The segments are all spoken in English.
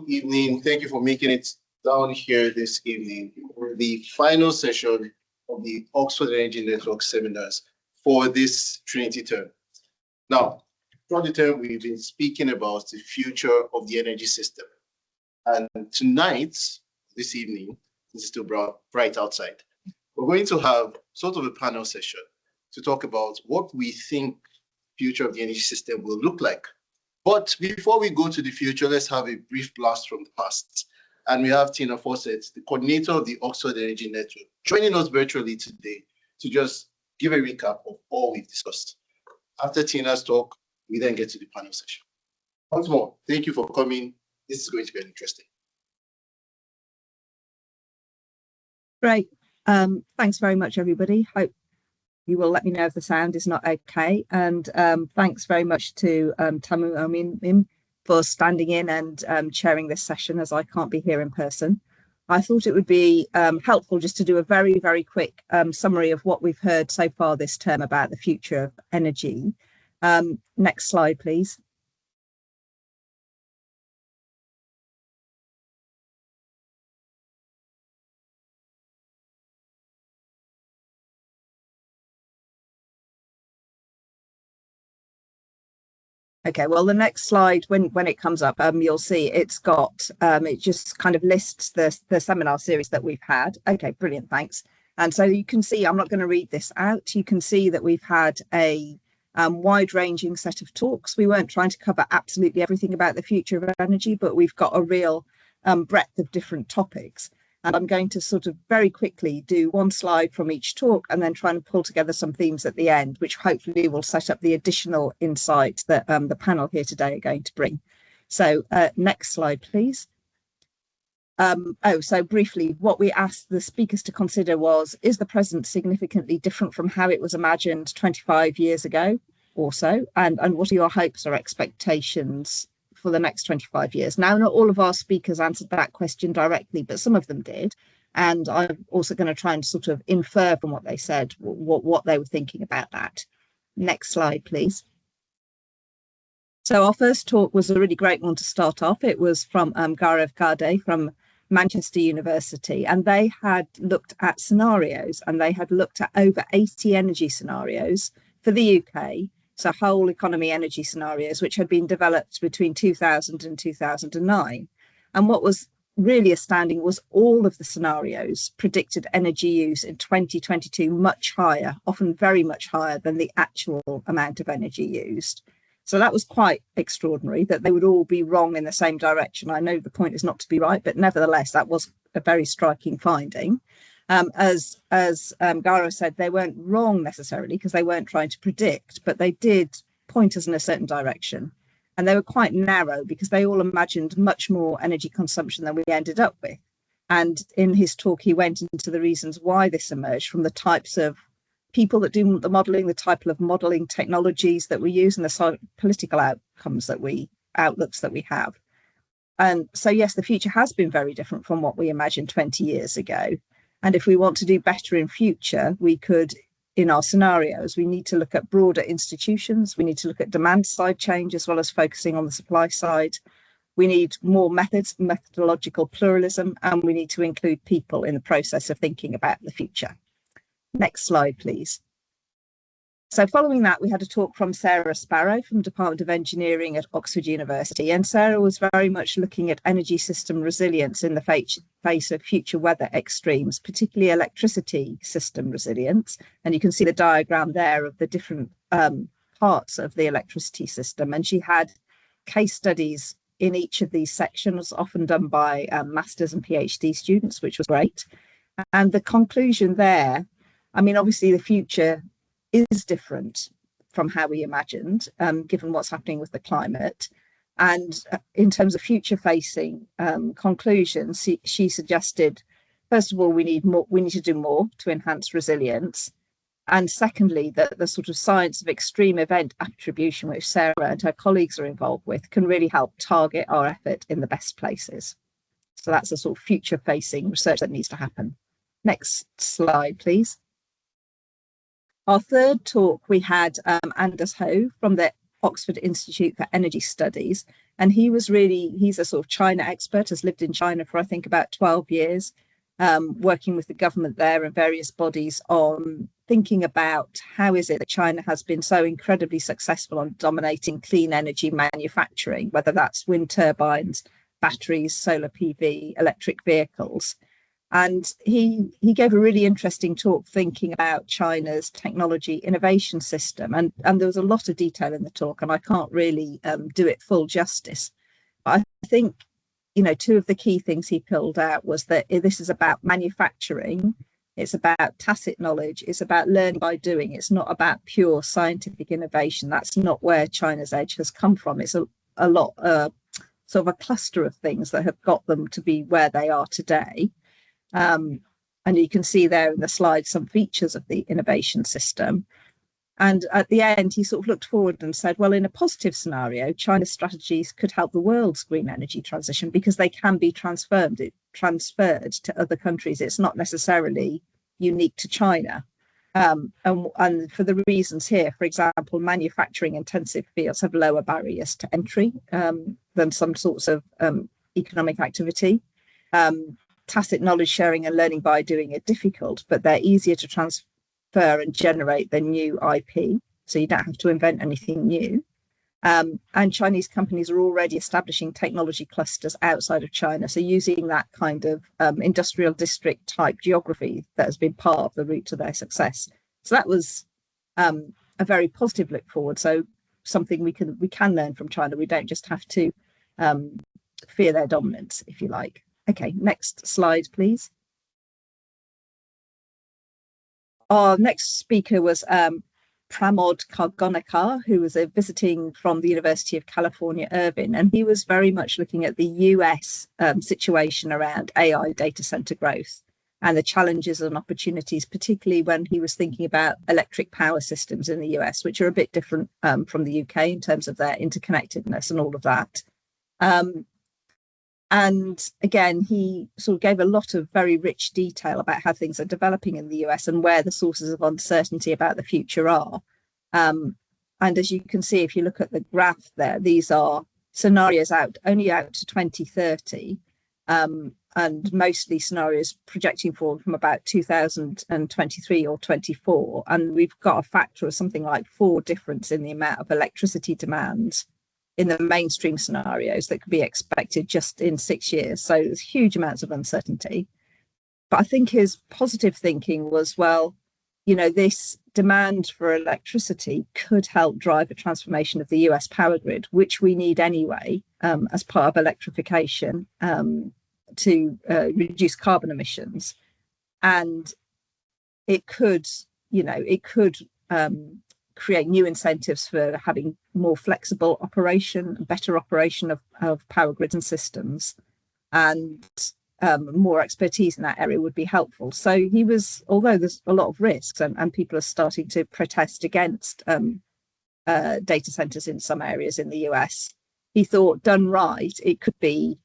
Good evening. Thank you for making it down here this evening for the final session of the Oxford Energy Network seminars for this Trinity term. Now, throughout the term, we've been speaking about the future of the energy system. And tonight, this evening, this is still bright outside, we're going to have sort of a panel session to talk about what we think the future of the energy system will look like. But before we go to the future, let's have a brief blast from the past. And we have Tina Fawcett, the coordinator of the Oxford Energy Network, joining us virtually today to just give a recap of all we've discussed. After Tina's talk, we then get to the panel session. Once more, thank you for coming. This is going to be interesting. Great. Thanks very much, everybody. Hope you will let me know if the sound is not okay. And thanks very much to Tamu Omin for standing in and chairing this session, as I can't be here in person. I thought it would be helpful just to do a very, very quick summary of what we've heard so far this term about the future of energy. Next slide, please. Okay, well, the next slide, when it comes up, you'll see it's got, it just kind of lists the seminar series that we've had. Okay, brilliant, thanks. And so you can see, I'm not going to read this out. You can see that we've had a wide-ranging set of talks. We weren't trying to cover absolutely everything about the future of energy, but we've got a real breadth of different topics. And I'm going to sort of very quickly do one slide from each talk and then try and pull together some themes at the end, which hopefully will set up the additional insights that the panel here today are going to bring. So next slide, please. So briefly, what we asked the speakers to consider was, is the present significantly different from how it was imagined 25 years ago or so? And what are your hopes or expectations for the next 25 years? Now, not all of our speakers answered that question directly, but some of them did. And I'm also going to try and sort of infer from what they said, what they were thinking about that. Next slide, please. So our first talk was a really great one to start off. It was from Gaurav Kade from Manchester University, and they had looked at scenarios, and they had looked at over 80 energy scenarios for the UK. So whole economy energy scenarios, which had been developed between 2000 and 2009. And what was really astounding was all of the scenarios predicted energy use in 2022 much higher, often very much higher than the actual amount of energy used. So that was quite extraordinary that they would all be wrong in the same direction. I know the point is not to be right, but nevertheless, that was a very striking finding. As Gaurav said, they weren't wrong necessarily because they weren't trying to predict, but they did point us in a certain direction. And they were quite narrow because they all imagined much more energy consumption than we ended up with. And in his talk, he went into the reasons why this emerged from the types of people that do the modelling, the type of modelling technologies that we use, and the political outlooks that we have. And so, yes, the future has been very different from what we imagined 20 years ago. And if we want to do better in future, we could, in our scenarios, we need to look at broader institutions. We need to look at demand side change as well as focusing on the supply side. We need more methodological pluralism, and we need to include people in the process of thinking about the future. Next slide, please. So following that, we had a talk from Sarah Sparrow from Department of Engineering at Oxford University. And Sarah was very much looking at energy system resilience in the face of future weather extremes, particularly electricity system resilience. And you can see the diagram there of the different parts of the electricity system. And she had case studies in each of these sections, often done by master's and PhD students, which was great. And the conclusion there, I mean, obviously the future is different from how we imagined, given what's happening with the climate. And in terms of future facing conclusions, she suggested, first of all, we need to do more to enhance resilience. And secondly, the sort of science of extreme event attribution, which Sarah and her colleagues are involved with, can really help target our effort in the best places. So that's a sort of future facing research that needs to happen. Next slide, please. Our third talk, we had Anders Ho from the Oxford Institute for Energy Studies. And he's a sort of China expert, has lived in China for, I think, about 12 years, working with the government there and various bodies on thinking about how is it that China has been so incredibly successful on dominating clean energy manufacturing, whether that's wind turbines, batteries, solar PV, electric vehicles. And he gave a really interesting talk thinking about China's technology innovation system. And there was a lot of detail in the talk, and I can't really do it full justice. But I think, two of the key things he pulled out was that this is about manufacturing. It's about tacit knowledge. It's about learning by doing. It's not about pure scientific innovation. That's not where China's edge has come from. It's a lot, sort of a cluster of things that have got them to be where they are today. And you can see there in the slide some features of the innovation system. And at the end, he sort of looked forward and said, well, in a positive scenario, China's strategies could help the world's green energy transition because they can be transferred to other countries. It's not necessarily unique to China. And for the reasons here, for example, manufacturing intensive fields have lower barriers to entry than some sorts of economic activity. Tacit knowledge sharing and learning by doing are difficult, but they're easier to transfer and generate than new IP. So you don't have to invent anything new. And Chinese companies are already establishing technology clusters outside of China. So using that kind of industrial district type geography that has been part of the route to their success. So that was a very positive look forward. So something we can learn from China. We don't just have to fear their dominance, if you like. Okay, next slide, please. Our next speaker was Pramod Kargonekar, who was visiting from the University of California, Irvine, and he was very much looking at the US situation around AI data center growth and the challenges and opportunities, particularly when he was thinking about electric power systems in the US, which are a bit different from the UK in terms of their interconnectedness and all of that. And again, he sort of gave a lot of very rich detail about how things are developing in the US and where the sources of uncertainty about the future are. And as you can see, if you look at the graph there, these are scenarios only out to 2030, and mostly scenarios projecting forward from about 2023 or 24. And we've got a factor of something like 4 difference in the amount of electricity demand in the mainstream scenarios that could be expected just in 6 years. So there's huge amounts of uncertainty. But I think his positive thinking was, well, this demand for electricity could help drive a transformation of the US power grid, which we need anyway, as part of electrification to reduce carbon emissions. And it could, create new incentives for having more flexible operation, better operation of power grids and systems, and more expertise in that area would be helpful. So he was, although there's a lot of risks and people are starting to protest against data centers in some areas in the US, he thought done right, it could be,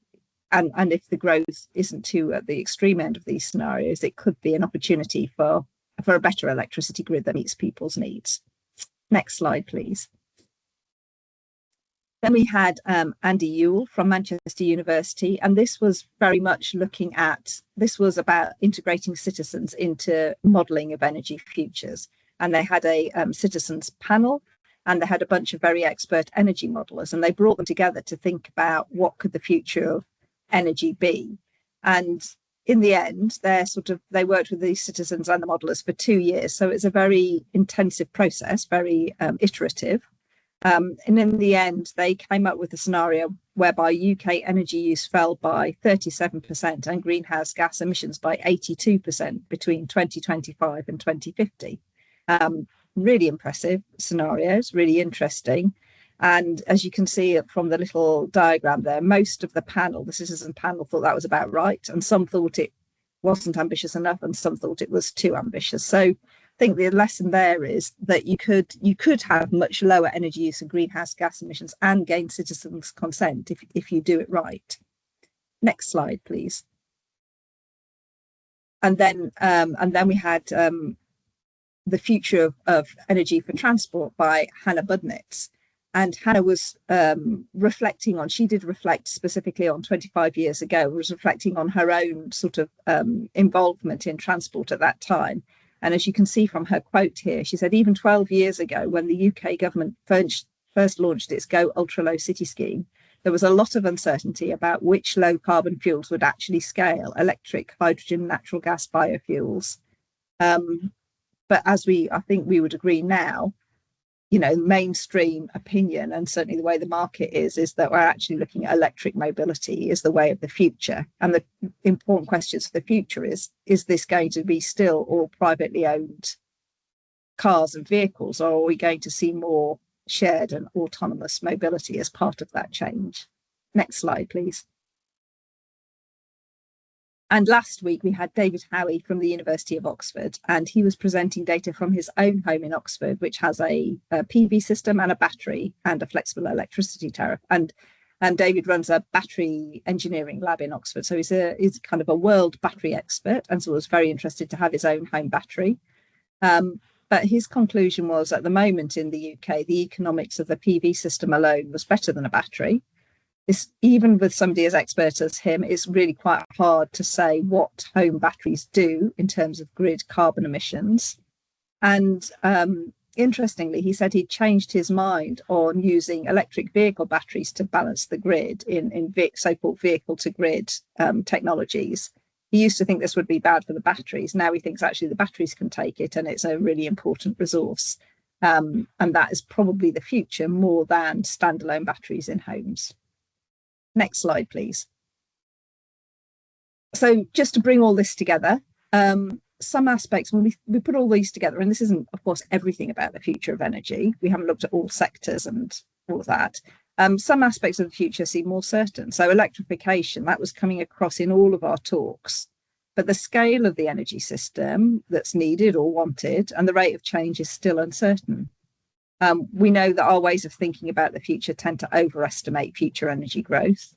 and if the growth isn't too at the extreme end of these scenarios, it could be an opportunity for a better electricity grid that meets people's needs. Next slide, please. Then we had Andy Ewell from Manchester University, and this was very much this was about integrating citizens into modelling of energy futures. And they had a citizens panel, and they had a bunch of very expert energy modellers, and they brought them together to think about what could the future of energy be. And in the end, they worked with these citizens and the modelers for 2 years. So it's a very intensive process, very iterative. And in the end, they came up with a scenario whereby UK energy use fell by 37% and greenhouse gas emissions by 82% between 2025 and 2050. Really impressive scenarios, really interesting. And as you can see from the little diagram there, most of the panel, the citizen panel, thought that was about right. And some thought it wasn't ambitious enough, and some thought it was too ambitious. So I think the lesson there is that you could have much lower energy use and greenhouse gas emissions and gain citizens' consent if you do it right. Next slide, please. And then we had The Future of Energy for Transport by Hannah Budnitz. And Hannah was reflecting on, she did reflect specifically on 25 years ago, was reflecting on her own sort of involvement in transport at that time. And as you can see from her quote here, she said, even 12 years ago, when the UK government first launched its Go Ultra Low City scheme, there was a lot of uncertainty about which low carbon fuels would actually scale: electric, hydrogen, natural gas, biofuels. But as I think we would agree now, mainstream opinion, and certainly the way the market is that we're actually looking at electric mobility is the way of the future. And the important questions for the future is this going to be still all privately owned cars and vehicles, or are we going to see more shared and autonomous mobility as part of that change? Next slide, please. And last week we had David Howie from the University of Oxford, and he was presenting data from his own home in Oxford, which has a PV system and a battery and a flexible electricity tariff. And David runs a battery engineering lab in Oxford, so he's kind of a world battery expert, and so was very interested to have his own home battery. But his conclusion was, at the moment in the UK, the economics of the PV system alone was better than a battery. Even with somebody as expert as him, it's really quite hard to say what home batteries do in terms of grid carbon emissions. And interestingly, he said he'd changed his mind on using electric vehicle batteries to balance the grid in so-called vehicle-to-grid technologies. He used to think this would be bad for the batteries. Now he thinks actually the batteries can take it, and it's a really important resource. And that is probably the future more than standalone batteries in homes. Next slide, please. So just to bring all this together, some aspects, when we put all these together, and this isn't, of course, everything about the future of energy. We haven't looked at all sectors and all of that. Some aspects of the future seem more certain. So electrification, that was coming across in all of our talks. But the scale of the energy system that's needed or wanted and the rate of change is still uncertain. We know that our ways of thinking about the future tend to overestimate future energy growth.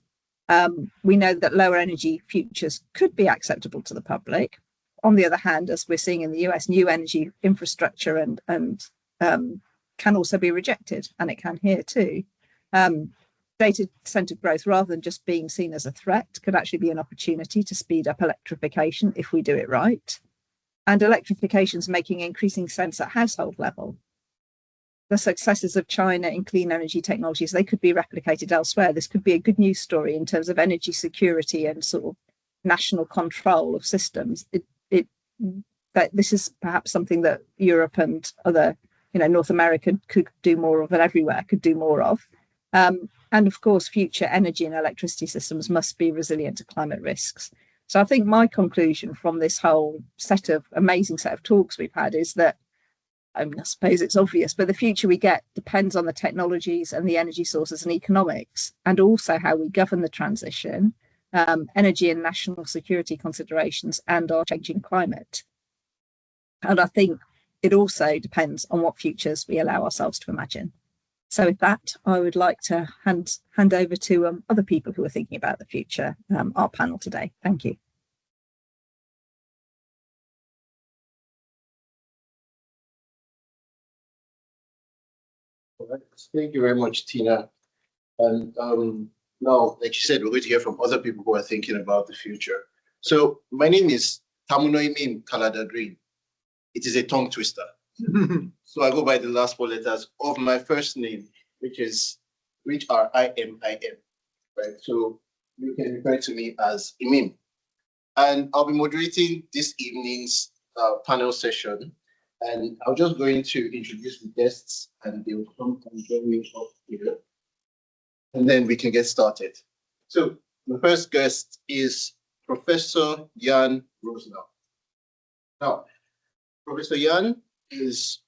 We know that lower energy futures could be acceptable to the public. On the other hand, as we're seeing in the US, new energy infrastructure and can also be rejected, and it can here too. Data center growth, rather than just being seen as a threat, could actually be an opportunity to speed up electrification if we do it right. And electrification is making increasing sense at household level. The successes of China in clean energy technologies, they could be replicated elsewhere. This could be a good news story in terms of energy security and sort of national control of systems. That this is perhaps something that Europe and other, North America could do more of, and everywhere could do more of. And of course, future energy and electricity systems must be resilient to climate risks. So I think my conclusion from this whole amazing set of talks we've had is that, I suppose it's obvious, but the future we get depends on the technologies and the energy sources and economics, and also how we govern the transition, energy and national security considerations, and our changing climate. And I think it also depends on what futures we allow ourselves to imagine. So with that, I would like to hand over to other people who are thinking about the future, our panel today. Thank you. Thank you very much, Tina. And now, like you said, we're going to hear from other people who are thinking about the future. So my name is Tamunoimim Kaladadrin. It is a tongue twister. So I go by the last 4 letters of my first name, which are I-M-I-M, right? So you can refer to me as Imim. And I'll be moderating this evening's panel session. And I'm just going to introduce the guests, and they will come and join me up here. And then we can get started. So the first guest is Professor Jan Rosnell. Now, Professor Jan is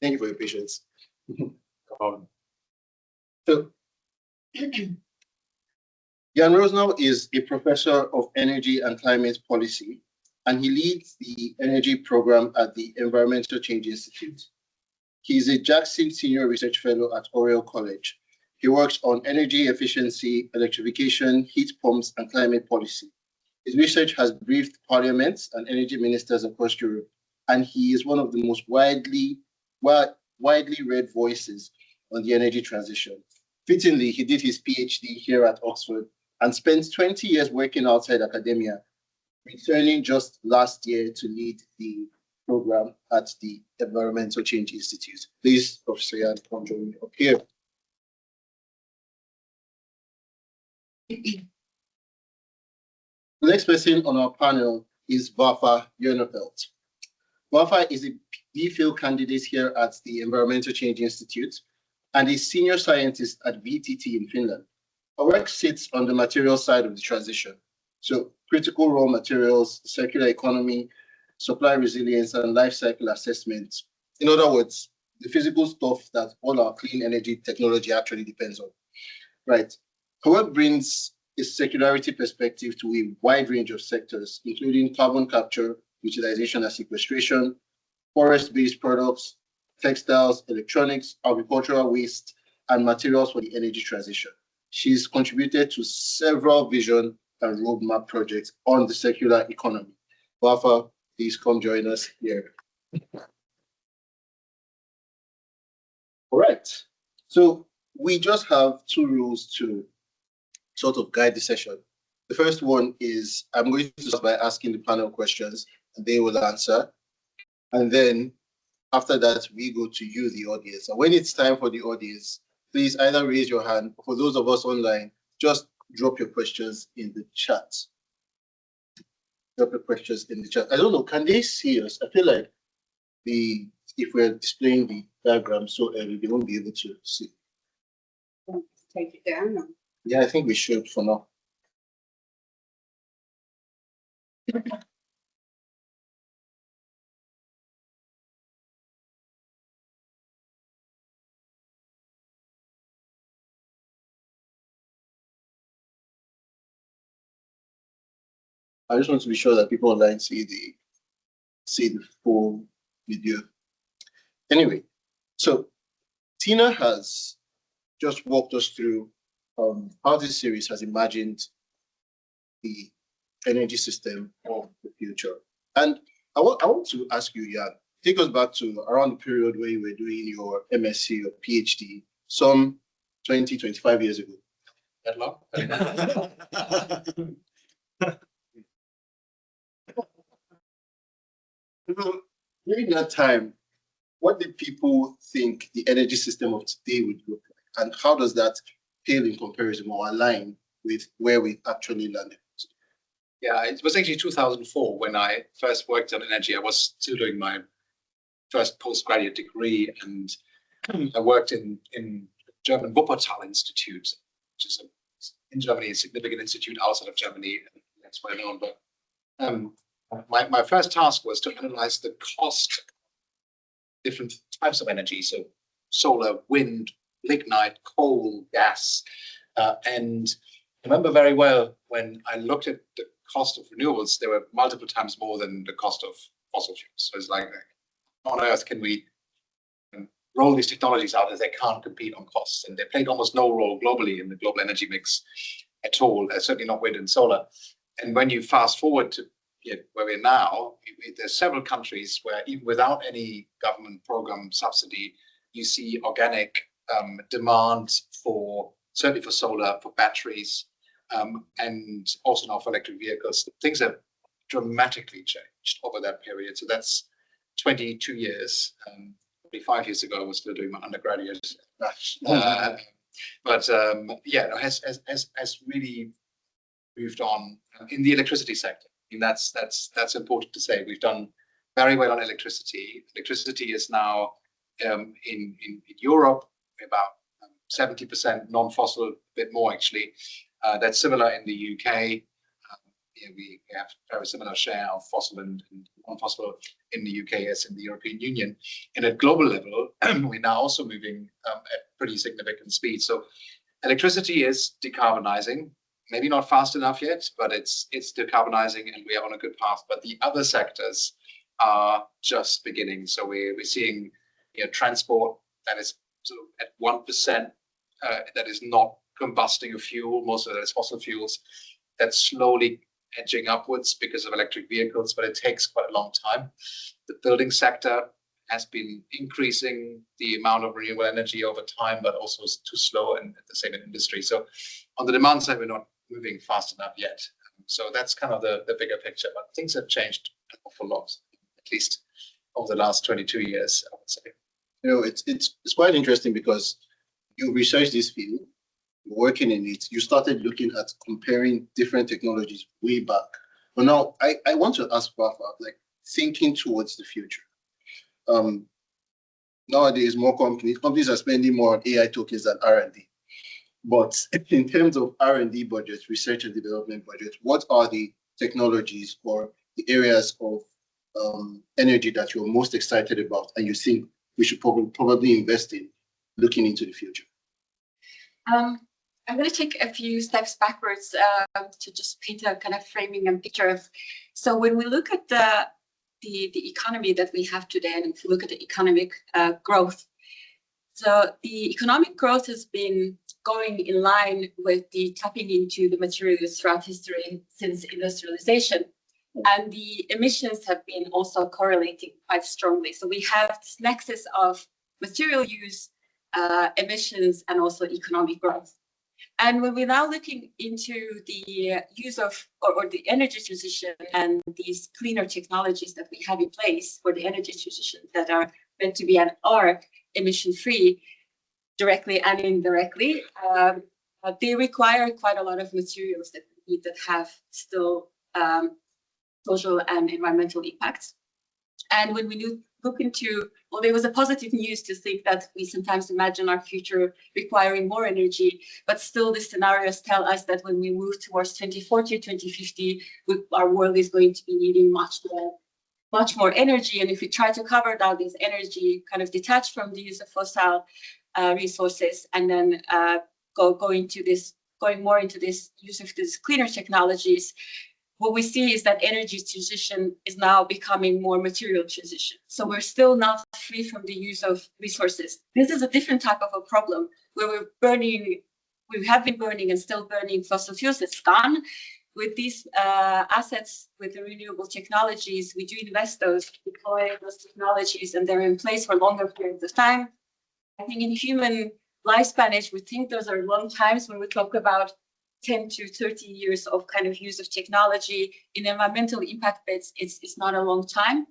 thank you for your patience. So Jan Rosnell is a professor of energy and climate policy, and he leads the energy program at the Environmental Change Institute. He is a Jackson Senior Research Fellow at Oriel College. He works on energy efficiency, electrification, heat pumps, and climate policy. His research has briefed parliaments and energy ministers across Europe, and he is one of the most widely read voices on the energy transition. Fittingly, he did his PhD here at Oxford and spent 20 years working outside academia, returning just last year to lead the program at the Environmental Change Institute. Please, Professor Yan, come join me up here. The next person on our panel is Vafa Jörnefelt. Vafa is a DPhil candidate here at the Environmental Change Institute and a senior scientist at VTT in Finland. Her work sits on the material side of the transition, so critical raw materials, circular economy, supply resilience, and life cycle assessment. In other words, the physical stuff that all our clean energy technology actually depends on. Right. Her work brings a circularity perspective to a wide range of sectors, including carbon capture, utilization and sequestration, forest-based products, textiles, electronics, agricultural waste, and materials for the energy transition. She's contributed to several vision and roadmap projects on the circular economy. Vafa, please come join us here. All right. So we just have two rules to sort of guide the session. The first one is I'm going to start by asking the panel questions and they will answer. And then after that, we go to you, the audience. And when it's time for the audience, please either raise your hand. For those of us online, just drop your questions in the chat. Drop your questions in the chat. I don't know, can they see us? I feel like if we're displaying the diagram so early, they won't be able to see. Take it down. Or? Yeah, I think we should for now. I just want to be sure that people online see the full video. Anyway, so Tina has just walked us through how this series has imagined the energy system of the future. And I want to ask you, Jan, take us back to around the period where you were doing your MSc or PhD, some 20, 25 years ago. That long? During that time, what did people think the energy system of today would look like? And how does that pale in comparison or align with where we actually landed? Yeah, it was actually 2004 when I first worked on energy. I was still doing my first postgraduate degree, and I worked in German Wuppertal Institute, which is in Germany a significant institute outside of Germany. That's well known. But my first task was to analyze the cost of different types of energy, so solar, wind, lignite, coal, gas, and I remember very well when I looked at the cost of renewables, they were multiple times more than the cost of fossil fuels. So it's like, on earth can we roll these technologies out as they can't compete on costs? And they played almost no role globally in the global energy mix at all, certainly not wind and solar. And when you fast forward to where we're now, there's several countries where even without any government program subsidy, you see organic demand for, certainly for solar, for batteries, and also now for electric vehicles. Things have dramatically changed over that period. So that's 22 years. 5 years ago, I was still doing my undergraduate. But has really moved on in the electricity sector. I mean, that's important to say. We've done very well on electricity. Electricity is now in Europe about 70% non-fossil, a bit more actually. That's similar in the UK. We have a very similar share of fossil and non-fossil in the UK as in the European Union. And at global level, we're now also moving at pretty significant speed. So electricity is decarbonizing, maybe not fast enough yet, but it's decarbonizing and we are on a good path. But the other sectors are just beginning. So we're seeing transport that is sort of at 1% that is not combusting a fuel. Most of that is fossil fuels. That's slowly edging upwards because of electric vehicles, but it takes quite a long time. The building sector has been increasing the amount of renewable energy over time, but also is too slow, and the same in industry. So on the demand side, we're not moving fast enough yet. So that's kind of the bigger picture, but things have changed an awful lot, at least over the last 22 years, I would say. You know, it's quite interesting because you research this field, you're working in it, you started looking at comparing different technologies way back. But now I want to ask Rafa, like thinking towards the future. Nowadays, more companies are spending more on AI tokens than R&D. But in terms of R&D budgets, research and development budgets, what are the technologies or the areas of energy that you're most excited about and you think we should probably invest in looking into the future? I'm going to take a few steps backwards to just paint a kind of framing and picture of. So when we look at the economy that we have today, and if you look at the economic growth, so the economic growth has been going in line with the tapping into the materials throughout history since industrialization. And the emissions have been also correlating quite strongly. So we have this nexus of material use, emissions, and also economic growth. And when we're now looking into the use of or the energy transition and these cleaner technologies that we have in place for the energy transition that are meant to be and are emission-free directly and indirectly, they require quite a lot of materials that we need that have still social and environmental impacts. And when we look into, well, there was a positive news to think that we sometimes imagine our future requiring more energy, but still the scenarios tell us that when we move towards 2040, 2050, our world is going to be needing much more energy. And if we try to cover down this energy, kind of detached from the use of fossil resources, and then going more into this use of these cleaner technologies, what we see is that energy transition is now becoming more material transition. So we're still not free from the use of resources. This is a different type of a problem where we have been burning and still burning fossil fuels. It's gone. With these assets, with the renewable technologies, we do invest those, deploy those technologies, and they're in place for longer periods of time. I think in human lifespan, we think those are long times when we talk about 10 to 30 years of kind of use of technology. In environmental impact bits, it's not a long time.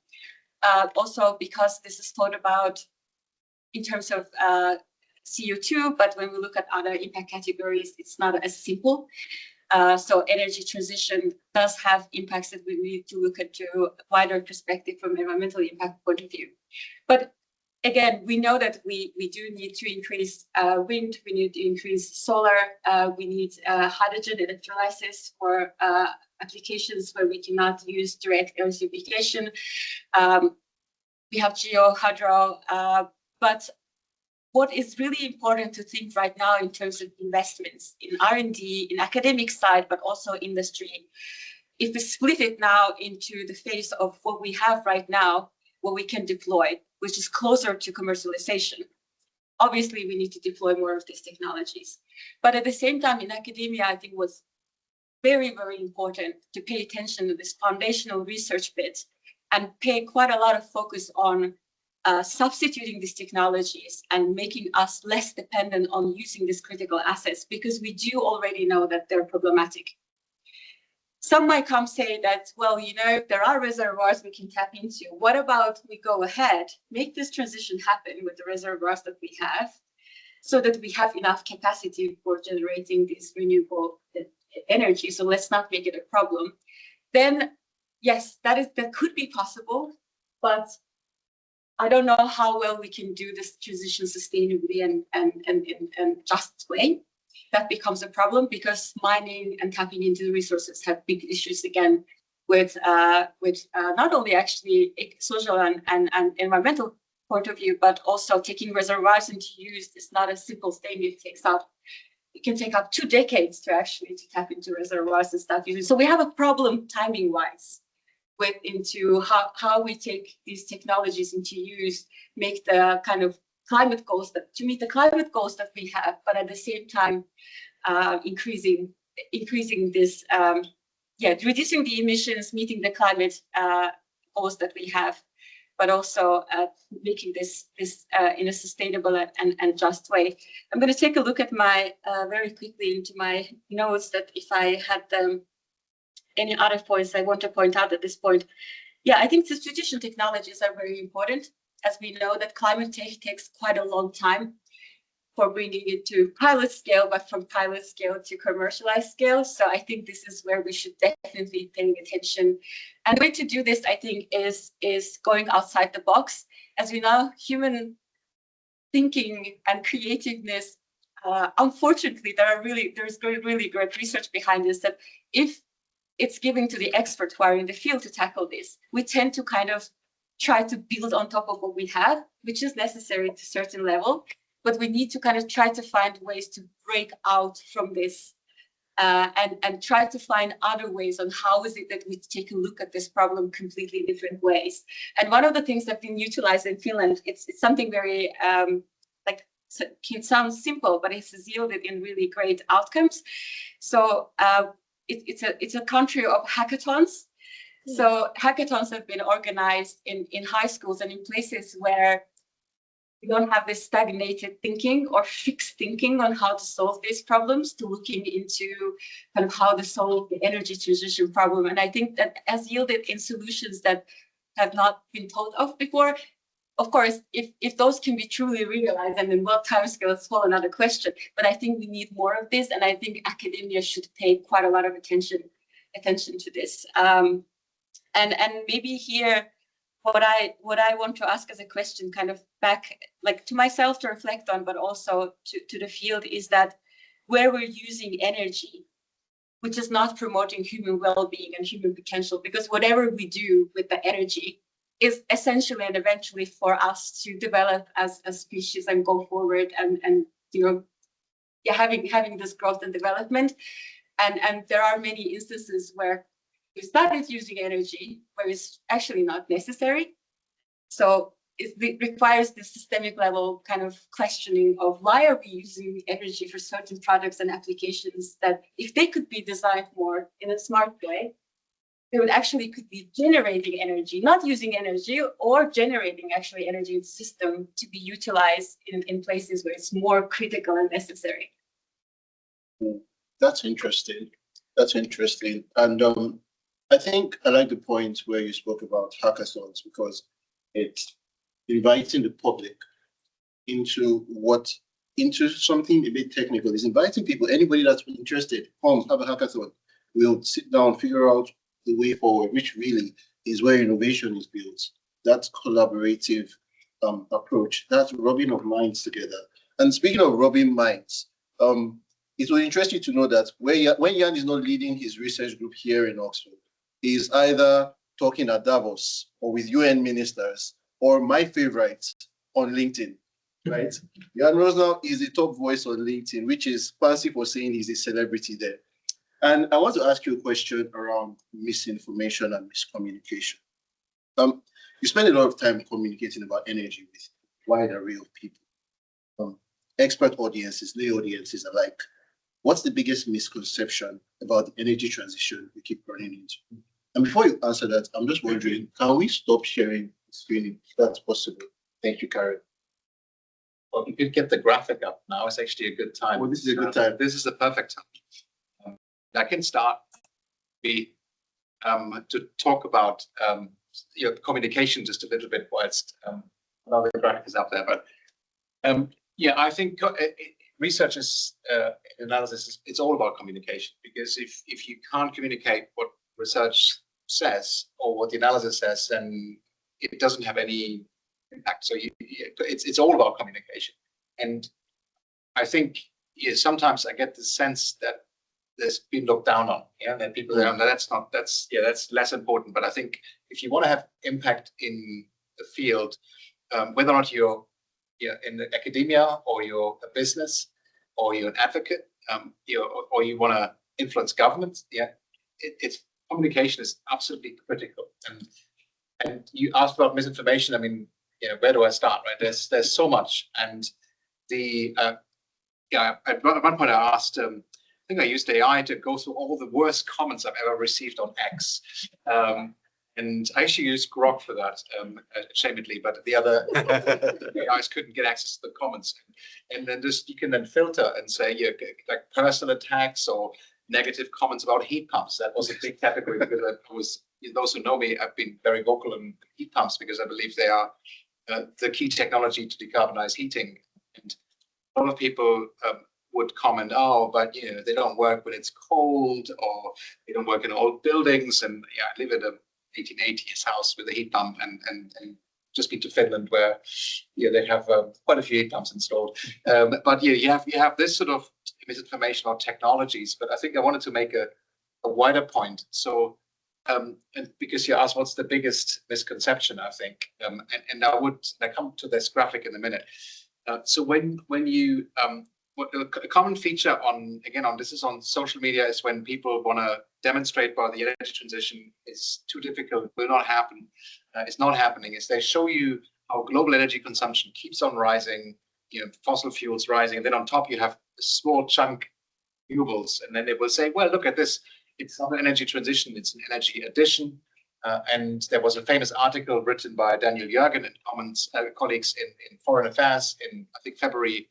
Also because this is thought about in terms of CO2, but when we look at other impact categories, it's not as simple. So energy transition does have impacts that we need to look at to a wider perspective from an environmental impact point of view. But again, we know that we do need to increase wind, we need to increase solar, we need hydrogen electrolysis for applications where we cannot use direct electrification. We have geo, hydro, but what is really important to think right now in terms of investments in R&D, in academic side, but also industry, if we split it now into the phase of what we have right now, what we can deploy, which is closer to commercialization. Obviously, we need to deploy more of these technologies. But at the same time, in academia, I think was very, very important to pay attention to this foundational research bit and pay quite a lot of focus on substituting these technologies and making us less dependent on using these critical assets, because we do already know that they're problematic. Some might come say that, well, you know, there are reservoirs we can tap into. What about we go ahead, make this transition happen with the reservoirs that we have, so that we have enough capacity for generating this renewable energy. So let's not make it a problem. Then, yes, that could be possible, but I don't know how well we can do this transition sustainably and just way. That becomes a problem because mining and tapping into the resources have big issues again with not only actually social and environmental point of view, but also taking reservoirs into use is not a simple thing. It can take up 2 decades to tap into reservoirs and start using. So we have a problem timing wise into how we take these technologies into use, make the kind of climate goals to meet the climate goals that we have, but at the same time increasing this reducing the emissions, meeting the climate goals that we have, but also making this in a sustainable and just way. I'm going to take a look at my very quickly into my notes, that if I had any other points I want to point out at this point. Yeah, I think the traditional technologies are very important, as we know that climate change takes quite a long time for bringing it to pilot scale, but from pilot scale to commercialized scale. So I think this is where we should definitely pay attention. And the way to do this, I think, is going outside the box. As we know, human thinking and creativeness, unfortunately, there's really great research behind this, that if it's given to the experts who are in the field to tackle this, we tend to kind of try to build on top of what we have, which is necessary to a certain level. But we need to kind of try to find ways to break out from this and try to find other ways on how is it that we take a look at this problem completely different ways. And one of the things that's been utilized in Finland, it's something very can sound simple, but it's yielded in really great outcomes. So it's a country of hackathons. So hackathons have been organized in high schools and in places where we don't have this stagnated thinking or fixed thinking on how to solve these problems, to looking into kind of how to solve the energy transition problem. And I think that has yielded in solutions that have not been thought of before. Of course, if those can be truly realized, and in what time scale, it's still another question. But I think we need more of this, and I think academia should pay quite a lot of attention to this. And maybe here, what I want to ask as a question, kind of back like to myself to reflect on, but also to the field, is that where we're using energy, which is not promoting human well-being and human potential, because whatever we do with the energy is essentially and eventually for us to develop as a species and go forward and having this growth and development. And there are many instances where we started using energy where it's actually not necessary. So it requires this systemic level kind of questioning of why are we using energy for certain products and applications that if they could be designed more in a smart way, they would actually could be generating energy, not using energy, or generating actually energy in the system to be utilized in places where it's more critical and necessary. That's interesting. That's interesting. And I think I like the point where you spoke about hackathons, because it's inviting the public into something a bit technical. It's inviting people, anybody that's interested, come have a hackathon. We'll sit down, figure out the way forward, which really is where innovation is built. That collaborative approach, that's rubbing of minds together. And speaking of rubbing minds, it will interest you to know that when Jan is not leading his research group here in Oxford, he's either talking at Davos or with UN ministers, or my favorite, on LinkedIn, right? Jan Rosnau is the top voice on LinkedIn, which is fancy for saying he's a celebrity there. And I want to ask you a question around misinformation and miscommunication. You spend a lot of time communicating about energy with a wide array of people, expert audiences, lay audiences alike. What's the biggest misconception about the energy transition we keep running into? And before you answer that, I'm just wondering, can we stop sharing the screen if that's possible? Thank you, Karen. Well, you could get the graphic up now. It's actually a good time. Well, this is a good time. This is the perfect time. I can start to talk about communication just a little bit whilst another graphic is up there. But I think research is analysis. It's all about communication, because if you can't communicate what research says or what the analysis says, then it doesn't have any impact. So it's all about communication. And I think sometimes I get the sense that there's been looked down on, that people say, that's less important. But I think if you want to have impact in the field, whether or not you're in the academia, or you're a business, or you're an advocate, or you want to influence government, it's communication is absolutely critical. And you asked about misinformation. I mean, where do I start, right? There's so much. And the, at one point I asked, I think I used AI to go through all the worst comments I've ever received on X. And I actually used Grok for that, ashamedly, but the other AIs couldn't get access to the comments. And then you can then filter and say, like personal attacks or negative comments about heat pumps. That was a big category because those who know me, I've been very vocal on heat pumps because I believe they are the key technology to decarbonize heating. And a lot of people would comment, oh, but they don't work when it's cold, or they don't work in old buildings. And I live in a 1880s house with a heat pump, and just been to Finland where they have quite a few heat pumps installed. But you have this sort of misinformation about technologies. But I think I wanted to make a wider point. So and because you asked what's the biggest misconception, I think, and I come to this graphic in a minute. So when you a common feature on this is on social media is when people want to demonstrate why the energy transition is too difficult, will not happen, it's not happening, is they show you how global energy consumption keeps on rising, fossil fuels rising, and then on top you have a small chunk renewables, and then they will say, well, look at this, it's not an energy transition, it's an energy addition. And there was a famous article written by Daniel Jürgen and colleagues in Foreign Affairs in, I think, February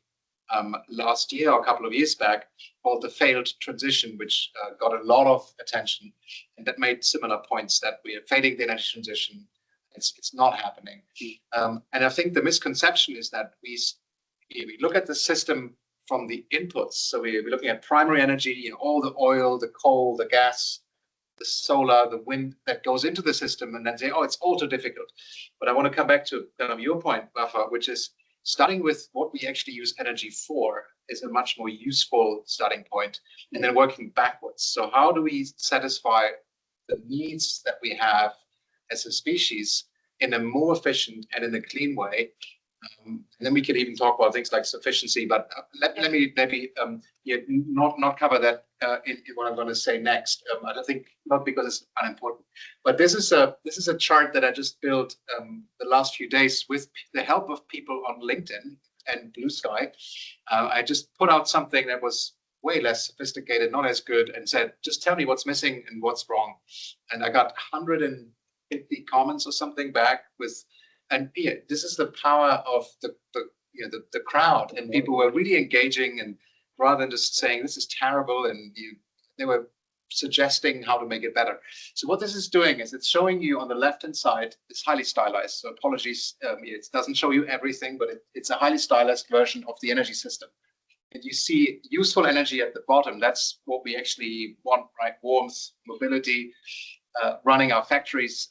last year or a couple of years back, called The Failed Transition, which got a lot of attention, and that made similar points that we are failing the energy transition. It's not happening. And I think the misconception is that we look at the system from the inputs. So we're looking at primary energy, all the oil, the coal, the gas, the solar, the wind that goes into the system, and then say, oh, it's all too difficult. But I want to come back to your point, Rafa, which is starting with what we actually use energy for is a much more useful starting point, and then working backwards. So how do we satisfy the needs that we have as a species in a more efficient and in a clean way? And then we can even talk about things like sufficiency, but let me maybe not cover that in what I'm going to say next. I don't think, not because it's unimportant, but this is a chart that I just built the last few days with the help of people on LinkedIn and Blue Sky. I just put out something that was way less sophisticated, not as good, and said, just tell me what's missing and what's wrong. And I got 150 comments or something back with. And this is the power of the crowd, and people were really engaging, and rather than just saying this is terrible, and they were suggesting how to make it better. So what this is doing is it's showing you on the left-hand side, it's highly stylized. So apologies, it doesn't show you everything, but it's a highly stylized version of the energy system. And you see useful energy at the bottom. That's what we actually want, right? Warmth, mobility, running our factories.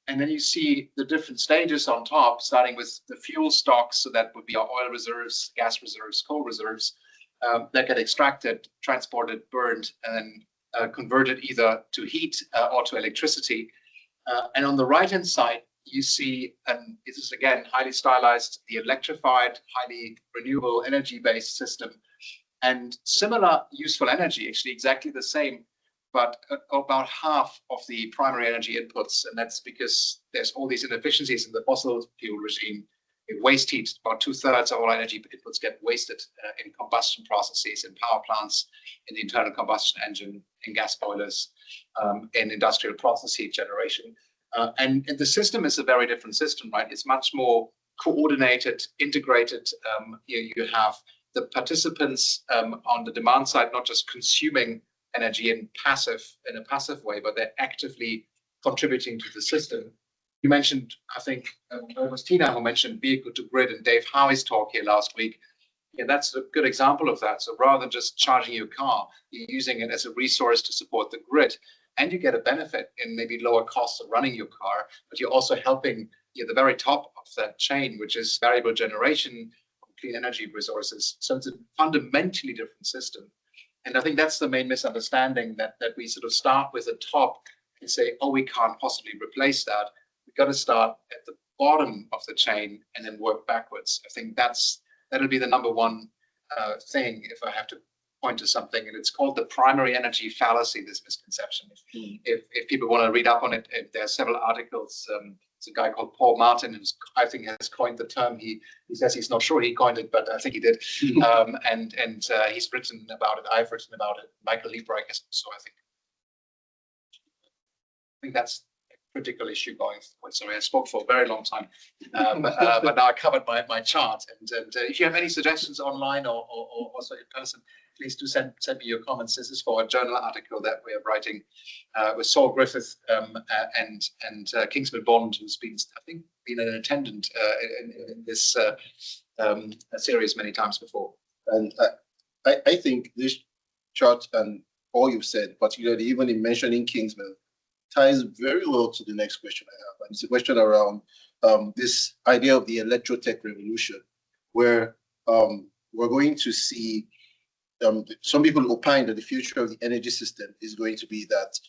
And then you see the different stages on top, starting with the fuel stocks. So that would be our oil reserves, gas reserves, coal reserves that get extracted, transported, burned, and then converted either to heat or to electricity. And on the right-hand side, you see, and this is again highly stylized, the electrified, highly renewable energy-based system. And similar useful energy, actually exactly the same, but about half of the primary energy inputs, and that's because there's all these inefficiencies in the fossil fuel regime. Waste heat, about 2/3 of all energy inputs get wasted in combustion processes, in power plants, in the internal combustion engine, in gas boilers, in industrial process heat generation. And the system is a very different system, right? It's much more coordinated, integrated. You have the participants on the demand side, not just consuming energy in a passive way, but they're actively contributing to the system. You mentioned, I think it was Tina who mentioned vehicle to grid, and Dave Howie's talk here last week. Yeah, that's a good example of that. So rather than just charging your car, you're using it as a resource to support the grid, and you get a benefit in maybe lower costs of running your car, but you're also helping the very top of that chain, which is variable generation of clean energy resources. So it's a fundamentally different system. And I think that's the main misunderstanding, that we sort of start with the top and say, oh, we can't possibly replace that. We've got to start at the bottom of the chain and then work backwards. I think that'll be the number one thing if I have to point to something, and it's called the primary energy fallacy, this misconception. If people want to read up on it, there are several articles It's a guy called Paul Martin, who's I think has coined the term. He says he's not sure he coined it, but I think he did. And he's written about it. I've written about it. Michael Liebreich has also, I think that's a critical issue going forward. Sorry, I spoke for a very long time, but now I covered my chart. And if you have any suggestions online or also in person, please do send me your comments. This is for a journal article that we are writing with Saul Griffith and Kingsman Bond, who's been, I think, been an attendant in this series many times before. And I think this chart and all you've said, particularly even in mentioning Kingsman, ties very well to the next question I have. And it's a question around this idea of the electrotech revolution, where we're going to see some people opine that the future of the energy system is going to be that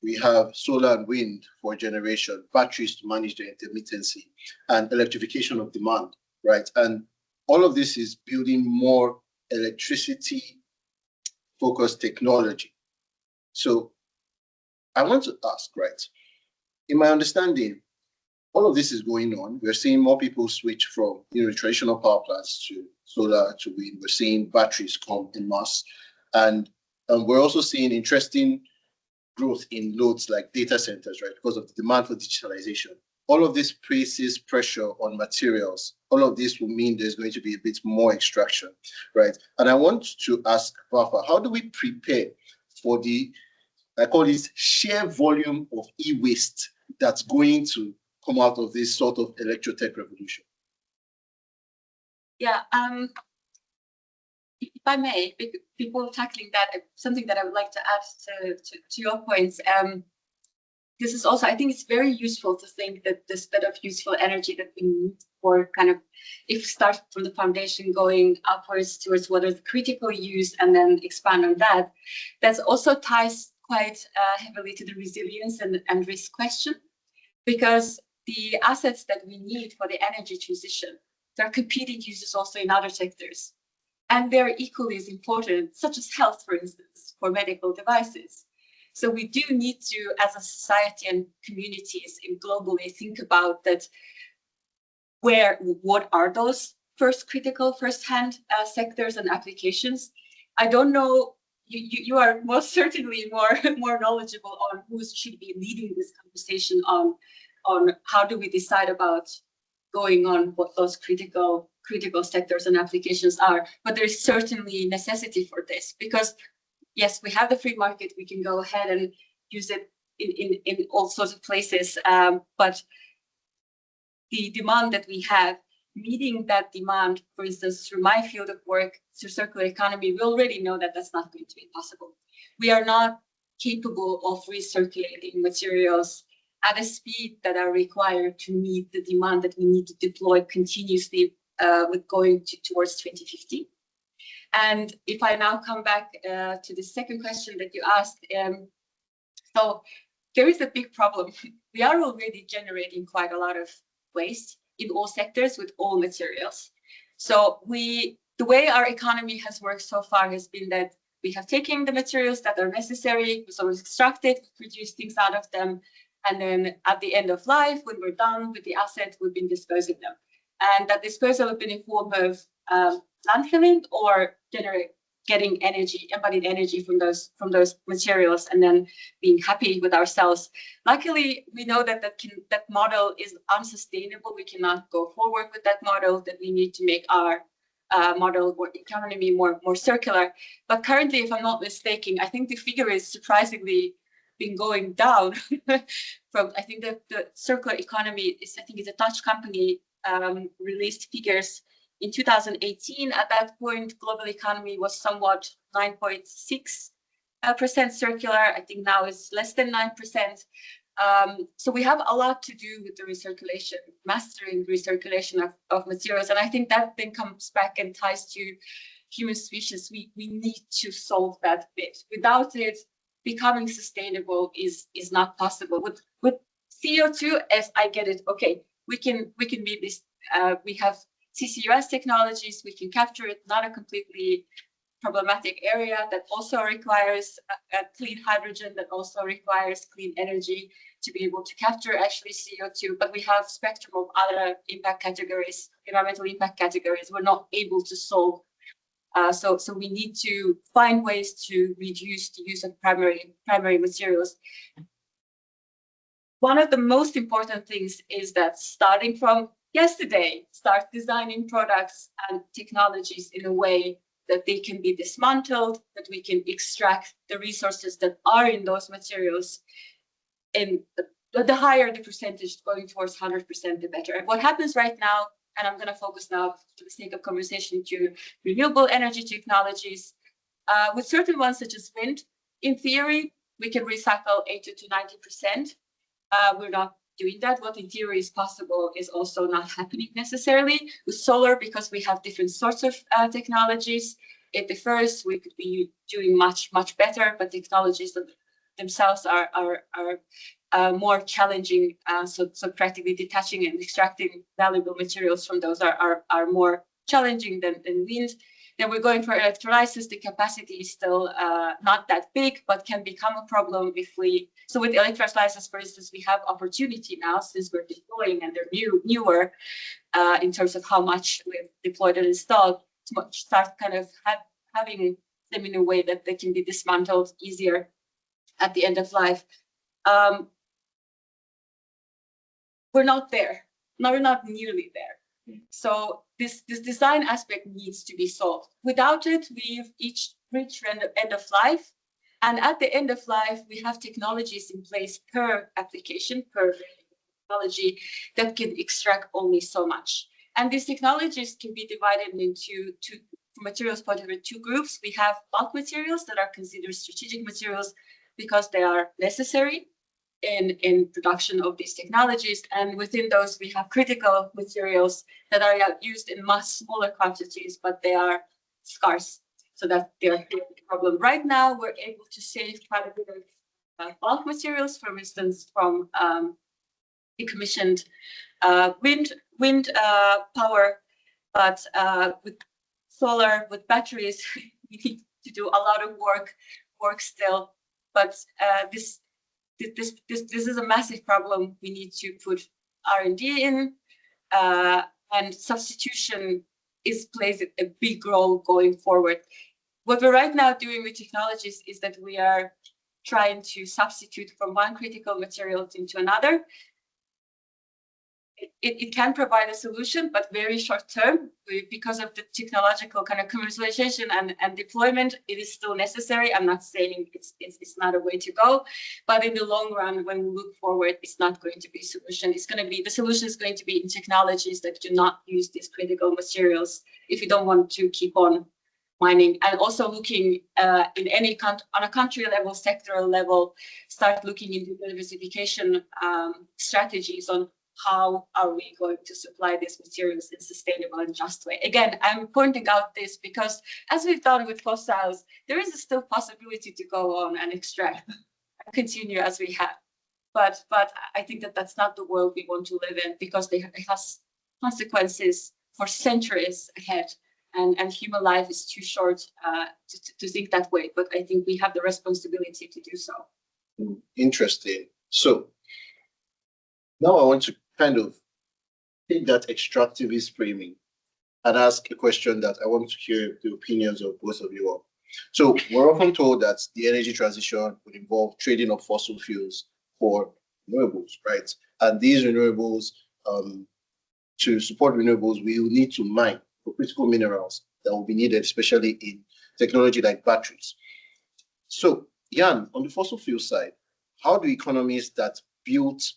we have solar and wind for generation, batteries to manage their intermittency, and electrification of demand, right? And all of this is building more electricity-focused technology. So I want to ask, right, in my understanding, all of this is going on. We're seeing more people switch from traditional power plants to solar to wind. We're seeing batteries come in mass. And we're also seeing interesting growth in loads like data centers, right, because of the demand for digitalization. All of this places pressure on materials. All of this will mean there's going to be a bit more extraction, right? And I want to ask Vafa, how do we prepare for the, I call this sheer volume of e-waste that's going to come out of this sort of electrotech revolution? Yeah, if I may, before tackling that, something that I would like to add to your points. This is also, I think it's very useful to think that the set of useful energy that we need for kind of, if start from the foundation going upwards towards what are the critical use and then expand on that, that also ties quite heavily to the resilience and risk question, because the assets that we need for the energy transition, there are competing uses also in other sectors. And they're equally as important, such as health, for instance, for medical devices. So we do need to, as a society and communities globally, think about that. What are those first-hand sectors and applications? I don't know. You are most certainly more knowledgeable on who should be leading this conversation on how do we decide about going on what those critical sectors and applications are. But there is certainly necessity for this, because yes, we have the free market. We can go ahead and use it in all sorts of places. But the demand that we have, meeting that demand, for instance, through my field of work, through circular economy, we already know that that's not going to be possible. We are not capable of recirculating materials at a speed that are required to meet the demand that we need to deploy continuously with going towards 2050. And if I now come back to the second question that you asked, so there is a big problem. We are already generating quite a lot of waste in all sectors with all materials. So the way our economy has worked so far has been that we have taken the materials that are necessary, so we extract it, produce things out of them, and then at the end of life, when we're done with the asset, we've been disposing them. And that disposal has been in form of landfilling or getting energy, embodied energy from those materials, and then being happy with ourselves. Luckily, we know that that model is unsustainable. We cannot go forward with that model. That we need to make our model or economy more circular. But currently, if I'm not mistaken, I think the figure is surprisingly been going down. From I think that the circular economy is, I think it's a Dutch company released figures. In 2018, at that point, global economy was somewhat 9.6% circular. I think now it's less than 9%. So we have a lot to do with the recirculation, mastering recirculation of materials. And I think that then comes back and ties to human species. We need to solve that bit. Without it, becoming sustainable is not possible. With CO2, as I get it, okay, we can meet this. We have CCUS technologies, we can capture it, not a completely problematic area that also requires a clean hydrogen, that also requires clean energy to be able to capture actually CO2. But we have spectrum of other impact categories, environmental impact categories, we're not able to solve. So we need to find ways to reduce the use of primary materials. One of the most important things is that starting from yesterday, start designing products and technologies in a way that they can be dismantled, that we can extract the resources that are in those materials. And the higher the percentage going towards 100%, the better. And what happens right now, and I'm going to focus now for the sake of conversation to renewable energy technologies, with certain ones such as wind, in theory, we can recycle 80 to 90%. We're not doing that. What in theory is possible is also not happening necessarily. With solar, because we have different sorts of technologies, it differs. We could be doing much better, but technologies that themselves are more challenging. So practically detaching and extracting valuable materials from those are more challenging than wind. Then we're going for electrolysis. The capacity is still not that big, but can become a problem if we. So with electrolysis, for instance, we have opportunity now since we're deploying and they're newer in terms of how much we've deployed and installed to start kind of having them in a way that they can be dismantled easier at the end of life. We're not there. No, we're not nearly there. So this design aspect needs to be solved. Without it, we've each reached end of life. And at the end of life, we have technologies in place per application, per technology that can extract only so much. And these technologies can be divided into from materials point of view, two groups. We have bulk materials that are considered strategic materials because they are necessary in production of these technologies. And within those, we have critical materials that are used in much smaller quantities, but they are scarce, so that they're a problem. Right now, we're able to save quite a bit of bulk materials, for instance, from decommissioned wind power, but with solar, with batteries, we need to do a lot of work still. But this is a massive problem. We need to put R&D in, and substitution plays a big role going forward. What we're right now doing with technologies is that we are trying to substitute from one critical material into another. It can provide a solution, but very short term, because of the technological kind of commercialization and deployment, it is still necessary. I'm not saying it's not a way to go, but in the long run, when we look forward, it's not going to be a solution. The solution is going to be in technologies that do not use these critical materials if you don't want to keep on mining. And also looking in any on a country level, sectoral level, start looking into diversification strategies on how are we going to supply these materials in a sustainable and just way. Again, I'm pointing out this because as we've done with fossils, there is still possibility to go on and extract and continue as we have. But I think that that's not the world we want to live in, because it has consequences for centuries ahead. And human life is too short to think that way. But I think we have the responsibility to do so. Interesting. So now I want to kind of take that extractivist framing and ask a question that I want to hear the opinions of both of you on. So we're often told that the energy transition would involve trading of fossil fuels for renewables, right? And these renewables, to support renewables, we will need to mine for critical minerals that will be needed, especially in technology like batteries. So Jan, on the fossil fuel side, how do economies built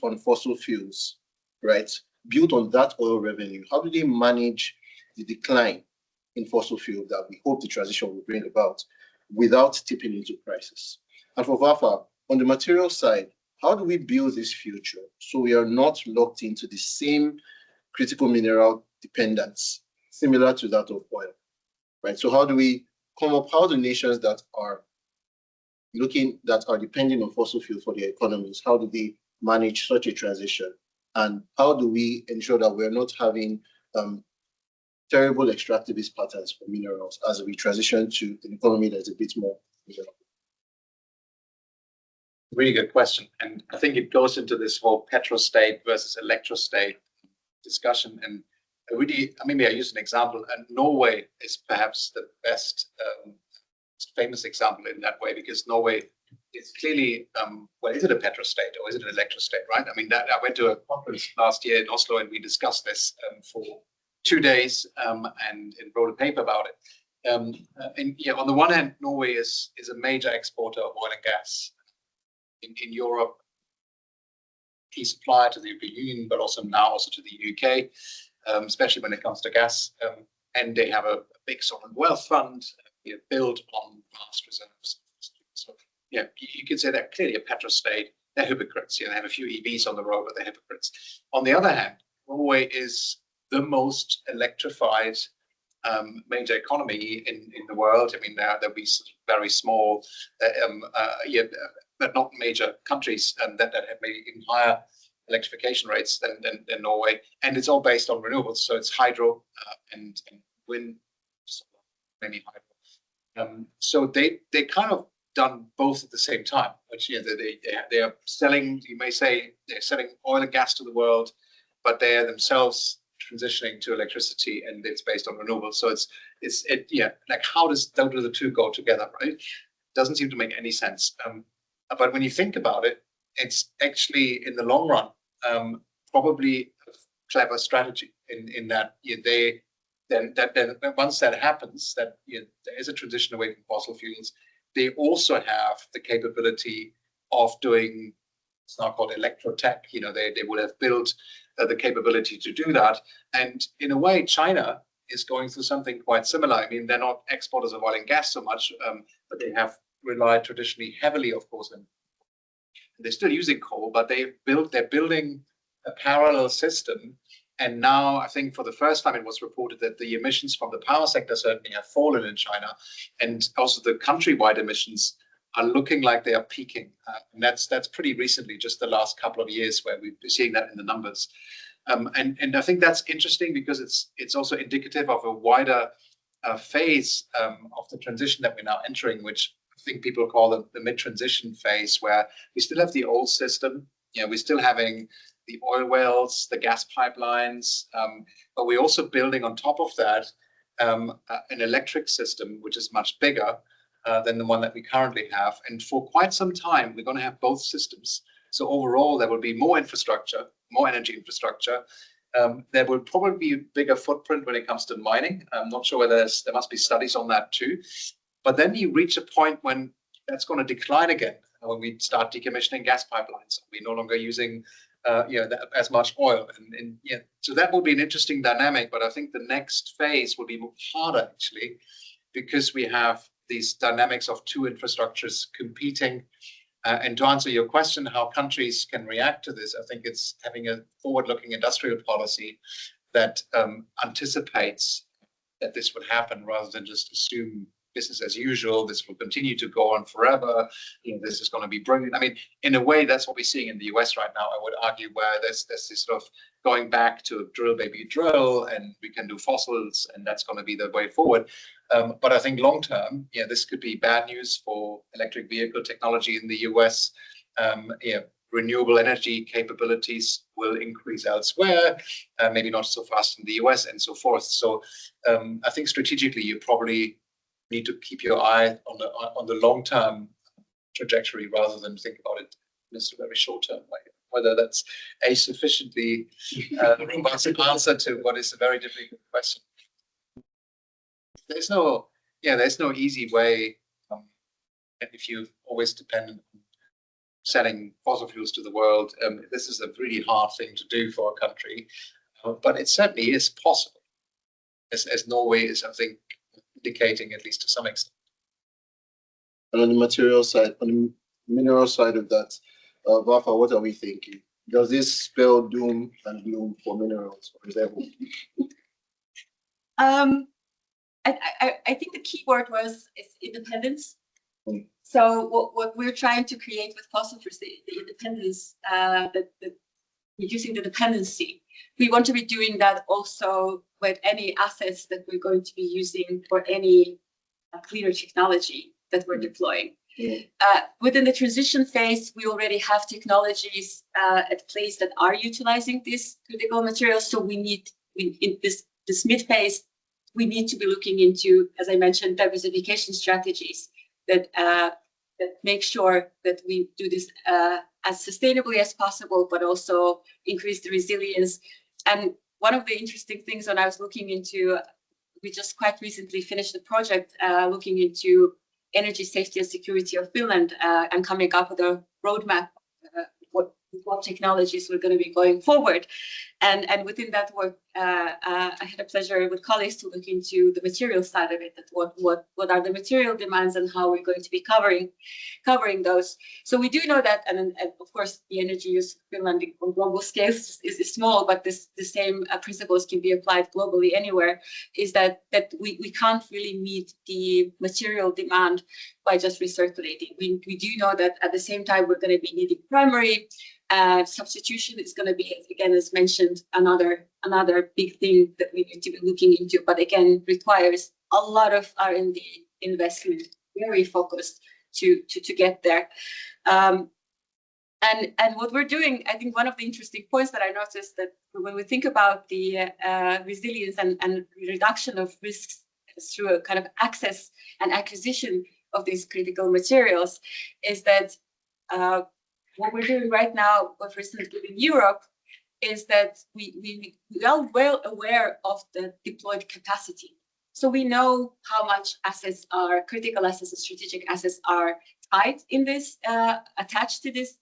on fossil fuels, right, built on that oil revenue, how do they manage the decline in fossil fuel that we hope the transition will bring about without tipping into prices? And for Vafa, on the material side, how do we build this future so we are not locked into the same critical mineral dependence similar to that of oil, right? So how do we how do nations that are depending on fossil fuels for their economies, how do they manage such a transition? And how do we ensure that we're not having terrible extractivist patterns for minerals as we transition to an economy that's a bit more mineral? Really good question. And I think it goes into this whole petrostate versus electrostate discussion. And really, maybe I use an example, and Norway is perhaps the best famous example in that way, because Norway is clearly, well, is it a petrostate or is it an electrostate, right? I mean, I went to a conference last year in Oslo and we discussed this for 2 days and wrote a paper about it. And yeah, on the one hand, Norway is a major exporter of oil and gas in Europe, key supplier to the European Union, but also now also to the UK, especially when it comes to gas. And they have a big sovereign wealth fund built on vast reserves. So yeah, you could say they're clearly a petrostate. They're hypocrites. They have a few EVs on the road, but they're hypocrites. On the other hand, Norway is the most electrified major economy in the world. I mean, there'll be very small, but not major countries that have maybe even higher electrification rates than Norway, and it's all based on renewables. So it's hydro and wind, mainly hydro. So they kind of done both at the same time, which they are selling. You may say they're selling oil and gas to the world, but they are themselves transitioning to electricity, and it's based on renewables. So it's like how do the two go together, right? Doesn't seem to make any sense. But when you think about it, it's actually in the long run probably a clever strategy in that then once that happens, that there is a transition away from fossil fuels. They also have the capability of doing, it's now called electrotech. They would have built the capability to do that. And in a way, China is going through something quite similar. I mean, they're not exporters of oil and gas so much, but they have relied traditionally heavily, of course, and they're still using coal, but they're building a parallel system. And now I think for the first time it was reported that the emissions from the power sector certainly have fallen in China, and also the countrywide emissions are looking like they are peaking. And that's pretty recently, just the last couple of years, where we've been seeing that in the numbers. And I think that's interesting because it's also indicative of a wider phase of the transition that we're now entering, which I think people call the mid-transition phase, where we still have the old system. We're still having the oil wells, the gas pipelines, but we're also building on top of that an electric system, which is much bigger than the one that we currently have. And for quite some time, we're going to have both systems. So overall, there will be more infrastructure, more energy infrastructure. There will probably be a bigger footprint when it comes to mining. I'm not sure whether there must be studies on that too. But then you reach a point when that's going to decline again, when we start decommissioning gas pipelines. We're no longer using as much oil. And so that will be an interesting dynamic. But I think the next phase will be harder, actually, because we have these dynamics of two infrastructures competing. And to answer your question, how countries can react to this, I think it's having a forward-looking industrial policy that anticipates that this would happen, rather than just assume business as usual. This will continue to go on forever. This is going to be brilliant. I mean, in a way, that's what we're seeing in the US right now, I would argue, where there's this sort of going back to drill, baby, drill, and we can do fossils, and that's going to be the way forward. But I think long term, this could be bad news for electric vehicle technology in the US. Renewable energy capabilities will increase elsewhere, maybe not so fast in the US, and so forth. So I think strategically, you probably need to keep your eye on the long-term trajectory rather than think about it in a very short-term way. Whether that's a sufficiently robust answer to what is a very difficult question. There's no easy way if you're always dependent on selling fossil fuels to the world. This is a really hard thing to do for a country, but it certainly is possible, as Norway is, I think, indicating, at least to some extent. And on the material side, on the mineral side of that, Vafa, what are we thinking? Does this spell doom and gloom for minerals, or is there hope? I think the key word is independence. So what we're trying to create with fossil fuels, the independence, reducing the dependency. We want to be doing that also with any assets that we're going to be using for any cleaner technology that we're deploying. Within the transition phase, we already have technologies at place that are utilizing these critical materials. So in this mid phase, we need to be looking into, as I mentioned, diversification strategies that make sure that we do this as sustainably as possible, but also increase the resilience. And one of the interesting things when I was looking into, we just quite recently finished the project looking into energy safety and security of Finland and coming up with a roadmap what technologies we're going to be going forward. And within that work, I had a pleasure with colleagues to look into the material side of it, that what are the material demands and how we're going to be covering those. So we do know that, and of course, the energy use of Finland on global scale is small, but the same principles can be applied globally anywhere, is that we can't really meet the material demand by just recirculating. We do know that at the same time, we're going to be needing primary. Substitution is going to be, again, as mentioned, another big thing that we need to be looking into, but again, requires a lot of R&D investment, very focused to get there. And what we're doing, I think one of the interesting points that I noticed, that when we think about the resilience and reduction of risks through a kind of access and acquisition of these critical materials, is that what we're doing right now, for instance, in Europe, is that we are well aware of the deployed capacity. So we know how much assets are critical assets and strategic assets are tied in this, attached to this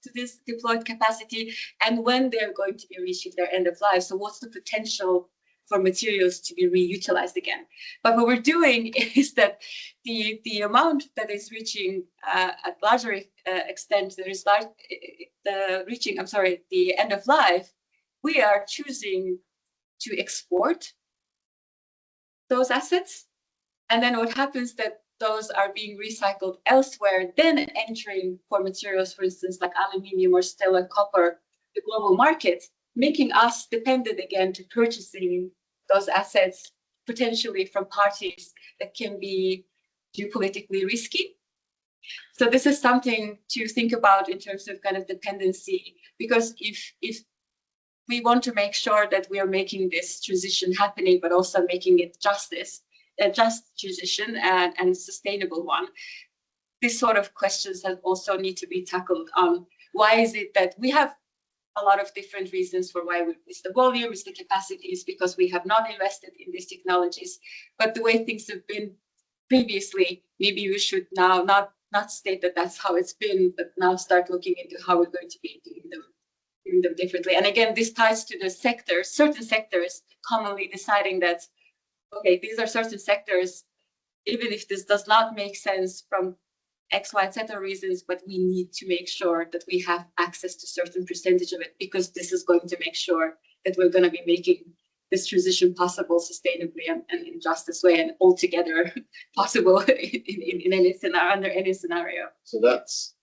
deployed capacity, and when they're going to be reaching their end of life. So what's the potential for materials to be reutilized again? But what we're doing is that the amount that is reaching at larger extent, reaching the end of life, we are choosing to export those assets. And then what happens that those are being recycled elsewhere, then entering for materials, for instance, like aluminium or steel and copper, the global market, making us dependent again to purchasing those assets potentially from parties that can be geopolitically risky. So this is something to think about in terms of kind of dependency, because if we want to make sure that we are making this transition happening, but also making it a just transition and sustainable one, these sort of questions that also need to be tackled. Why is it that we have a lot of different reasons for why it's the volume, it's the capacity, it's because we have not invested in these technologies. But the way things have been previously, maybe we should now not state that that's how it's been, but now start looking into how we're going to be doing them differently. And again, this ties to the sectors, certain sectors commonly deciding that, okay, these are certain sectors, even if this does not make sense from X, Y, Z reasons, but we need to make sure that we have access to certain percentage of it, because this is going to make sure that we're going to be making this transition possible sustainably and in justice way, and altogether possible in any scenario, under any scenario. So that's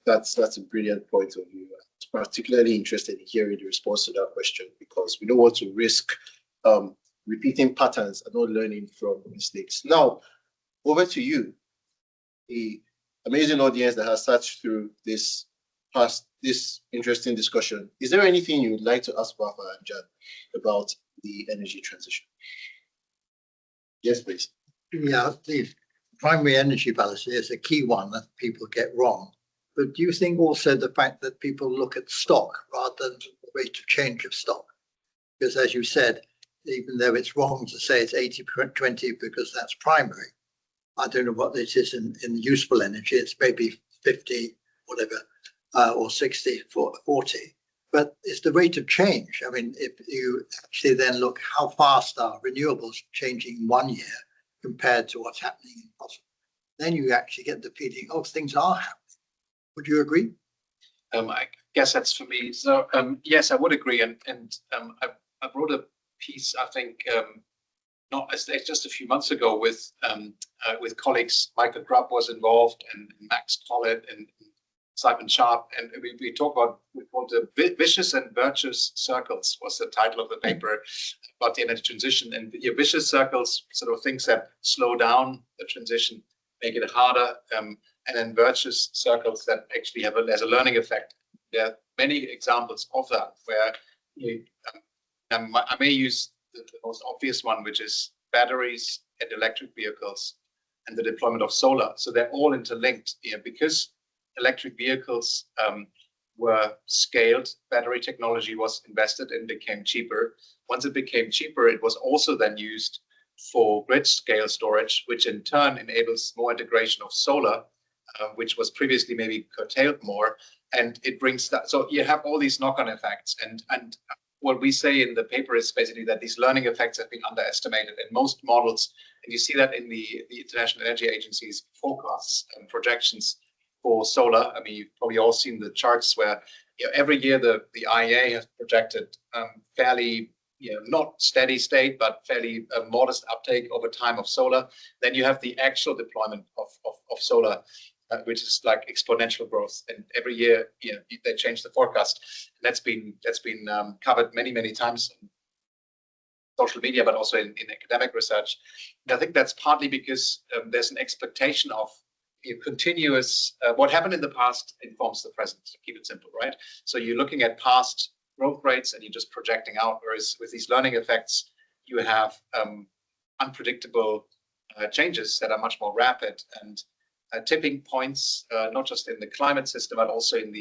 a brilliant point of view. I'm particularly interested in hearing the response to that question, because we don't want to risk repeating patterns and not learning from mistakes. Now, over to you, the amazing audience that has sat through this interesting discussion. Is there anything you'd like to ask Wafa and Jan about the energy transition? Yes, please. Yeah, the primary energy balance is a key one that people get wrong. But do you think also the fact that people look at stock rather than the rate of change of stock? Because as you said, even though it's wrong to say it's 80-20 because that's primary, I don't know what it is in useful energy. It's maybe 50, whatever, or 60, 40. But it's the rate of change. I mean, if you actually then look how fast are renewables changing 1 year compared to what's happening in fossil, then you actually get the feeling, oh, things are happening. Would you agree? I guess that's for me. So yes, I would agree. And I wrote a piece, I think, it's just a few months ago with colleagues. Michael Grubb was involved, and Max Tollett, and Simon Sharp, and we talk about, we call the vicious and virtuous circles was the title of the paper about the energy transition. And your vicious circles, sort of things that slow down the transition, make it harder, and then virtuous circles that actually have there's a learning effect. There are many examples of that where I may use the most obvious one, which is batteries and electric vehicles and the deployment of solar. So they're all interlinked here because electric vehicles were scaled, battery technology was invested and became cheaper. Once it became cheaper, it was also then used for grid scale storage, which in turn enables more integration of solar, which was previously maybe curtailed more. And it brings that, so you have all these knock-on effects. And what we say in the paper is basically that these learning effects have been underestimated in most models. And you see that in the International Energy Agency's forecasts and projections for solar. I mean, you've probably all seen the charts where every year the IEA has projected fairly, not steady state, but fairly modest uptake over time of solar. Then you have the actual deployment of solar, which is like exponential growth. And every year, they change the forecast. That's been covered many times in social media, but also in academic research. And I think that's partly because there's an expectation of continuous, what happened in the past informs the present, to keep it simple, right? So you're looking at past growth rates and you're just projecting out, whereas with these learning effects, you have unpredictable changes that are much more rapid and tipping points, not just in the climate system, but also in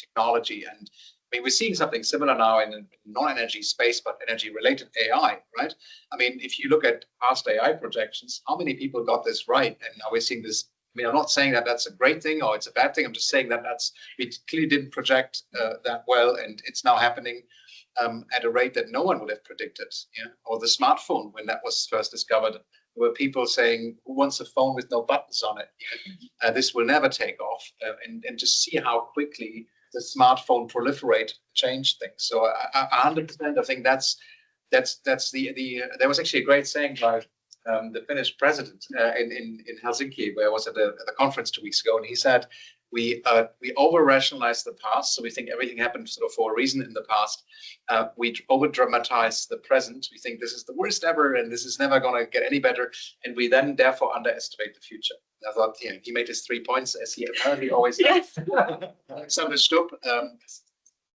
technology. And I mean, we're seeing something similar now in the non-energy space, but energy-related AI, right? I mean, if you look at past AI projections, how many people got this right? And now we're seeing this. I mean, I'm not saying that that's a great thing or it's a bad thing. I'm just saying that we clearly didn't project that well, and it's now happening at a rate that no one would have predicted. Or the smartphone, when that was first discovered, there were people saying, "Who wants a phone with no buttons on it? This will never take off." And just see how quickly the smartphone proliferate, change things. So 100%, I think that's there was actually a great saying by the Finnish president in Helsinki, where I was at the conference 2 weeks ago, and he said, we over-rationalize the past, so we think everything happened sort of for a reason in the past. We over-dramatize the present. We think this is the worst ever, and this is never going to get any better, and we then therefore underestimate the future. I thought, he made his 3 points, as he apparently always does. Alexander Stubb,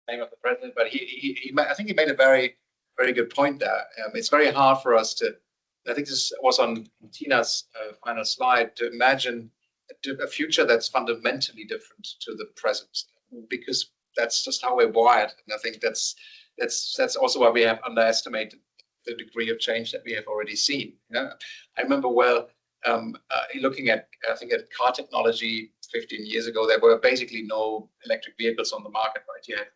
name of the president, but I think he made a very, very good point there. It's very hard for us to, I think this was on Tina's final slide, to imagine a future that's fundamentally different to the present, because that's just how we're wired. And I think that's also why we have underestimated the degree of change that we have already seen. I remember looking at, I think, at car technology 15 years ago, there were basically no electric vehicles on the market, right? You had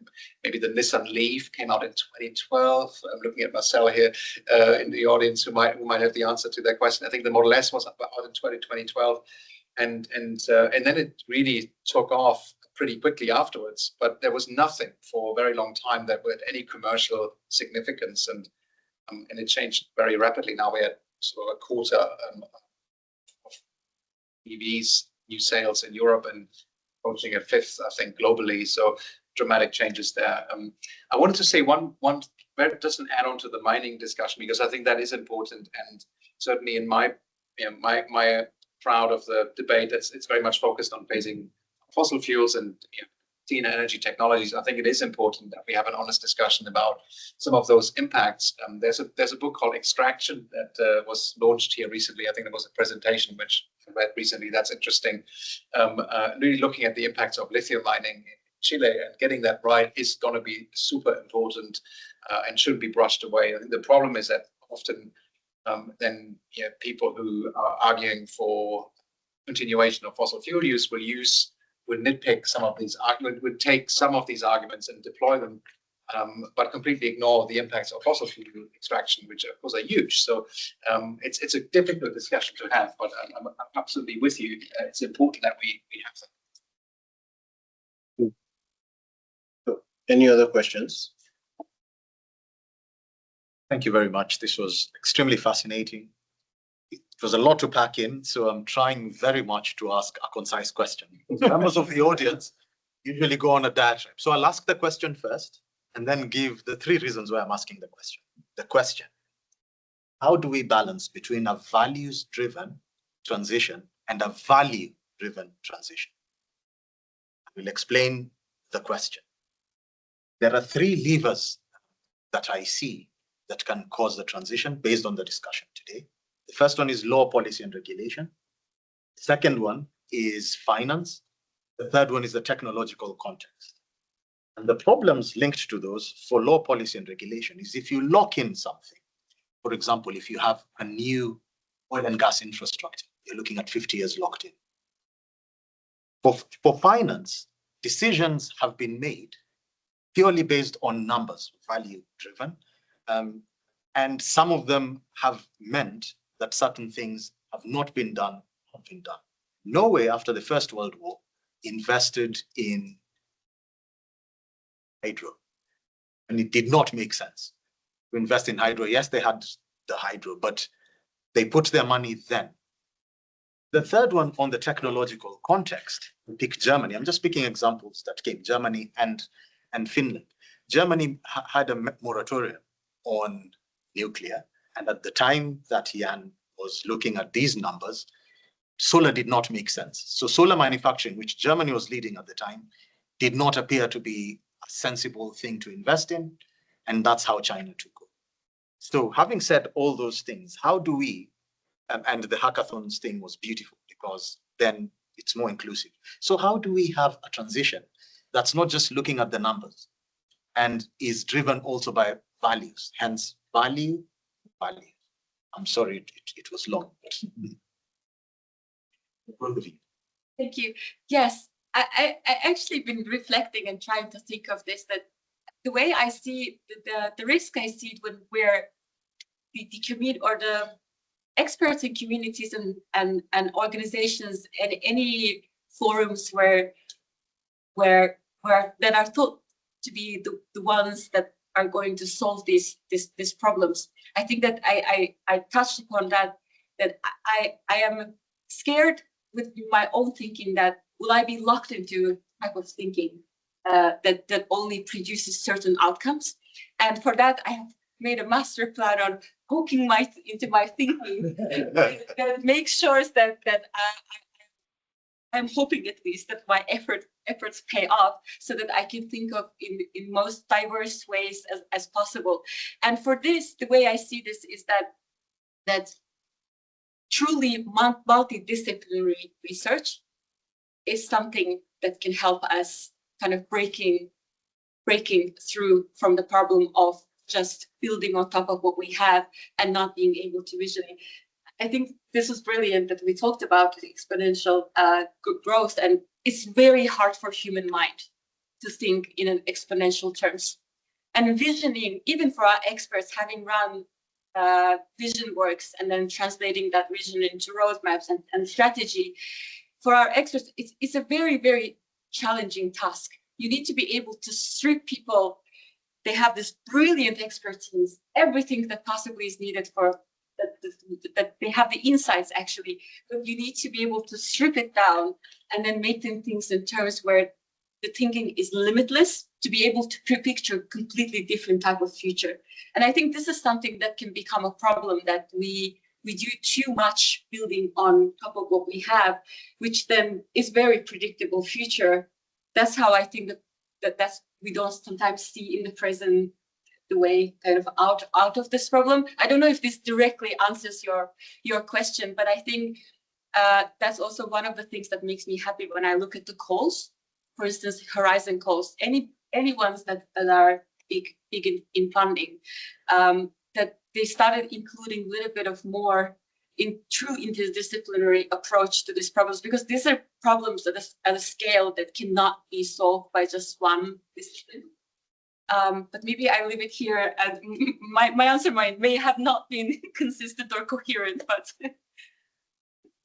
maybe the Nissan Leaf came out in 2012. I'm looking at Marcel here in the audience who might have the answer to that question. I think the Model S was out in 2012. And then it really took off pretty quickly afterwards, but there was nothing for a very long time that had any commercial significance, and it changed very rapidly. Now we're at sort of a quarter of EVs, new sales in Europe, and approaching a fifth, I think, globally. So dramatic changes there. I wanted to say one that doesn't add on to the mining discussion, because I think that is important, and certainly in my proud of the debate, it's very much focused on phasing fossil fuels and clean energy technologies. I think it is important that we have an honest discussion about some of those impacts. There's a book called Extraction that was launched here recently. I think there was a presentation which I read recently. That's interesting. Really looking at the impacts of lithium mining in Chile, and getting that right is going to be super important and shouldn't be brushed away. I think the problem is that often then people who are arguing for continuation of fossil fuel use will nitpick some of these arguments, would take some of these arguments and deploy them, but completely ignore the impacts of fossil fuel extraction, which of course are huge. So it's a difficult discussion to have, but I'm absolutely with you. It's important that we have that. Any other questions? Thank you very much. This was extremely fascinating. was a lot to pack in, so I'm trying very much to ask a concise question. Members of the audience usually go on a diatribe. So I'll ask the question first and then give the 3 reasons why I'm asking the question. The question: how do we balance between a values-driven transition and a value-driven transition? I will explain the question. There are 3 levers that I see that can cause the transition based on the discussion today. The first one is law, policy, and regulation. The second one is finance. The third one is the technological context. And the problems linked to those for law, policy, and regulation is if you lock in something. For example, if you have a new oil and gas infrastructure, you're looking at 50 years locked in. For finance, decisions have been made purely based on numbers, value-driven, and some of them have meant that certain things have not been done, have been done. Norway, after the First World War, invested in hydro, and it did not make sense to invest in hydro. Yes, they had the hydro, but they put their money then. The third one on the technological context, pick Germany. I'm just picking examples that came, Germany and Finland. Germany had a moratorium on nuclear, and at the time that Jan was looking at these numbers, solar did not make sense. So solar manufacturing, which Germany was leading at the time, did not appear to be a sensible thing to invest in, and that's how China took over. So having said all those things, how do we, and the hackathons thing was beautiful because then it's more inclusive. So how do we have a transition that's not just looking at the numbers and is driven also by values, hence value. I'm sorry, it was long. Thank you. Yes, I actually been reflecting and trying to think of this, that the way I see the risk I see it when we're the community or the experts in communities and organizations and any forums where that are thought to be the ones that are going to solve these problems. I think that I touched upon that I am scared with my own thinking that will I be locked into a type of thinking that only produces certain outcomes, and for that I have made a master plan on poking into my thinking that makes sure that I'm hoping at least that my efforts pay off so that I can think of in most diverse ways as possible. And for this, the way I see this is that truly multidisciplinary research is something that can help us kind of breaking through from the problem of just building on top of what we have and not being able to visually. I think this was brilliant that we talked about exponential growth, and it's very hard for human mind to think in an exponential terms. And visioning, even for our experts, having run vision works and then translating that vision into roadmaps and strategy, for our experts, it's a very, very challenging task. You need to be able to strip people. They have this brilliant expertise, everything that possibly is needed for that they have the insights actually, but you need to be able to strip it down and then make them things in terms where the thinking is limitless to be able to picture a completely different type of future. And I think this is something that can become a problem, that we do too much building on top of what we have, which then is very predictable future. That's how I think that's we don't sometimes see in the present the way kind of out of this problem. I don't know if this directly answers your question, but I think that's also one of the things that makes me happy when I look at the calls, for instance, Horizon calls, any ones that are big in funding, that they started including a little bit of more in true interdisciplinary approach to these problems, because these are problems at a scale that cannot be solved by just one discipline. But maybe I leave it here, and my answer may have not been consistent or coherent, but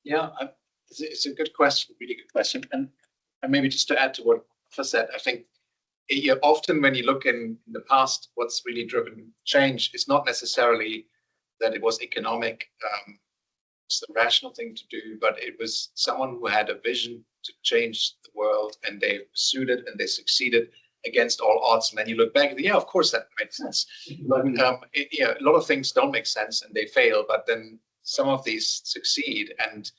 yeah, it's a good question, really good question. And maybe just to add to what Rafa said, I think often when you look in the past, what's really driven change is not necessarily that it was economic was the rational thing to do, but it was someone who had a vision to change the world, and they pursued it and they succeeded against all odds. And then you look back and yeah, of course that makes sense. But yeah, a lot of things don't make sense and they fail, but then some of these succeed, and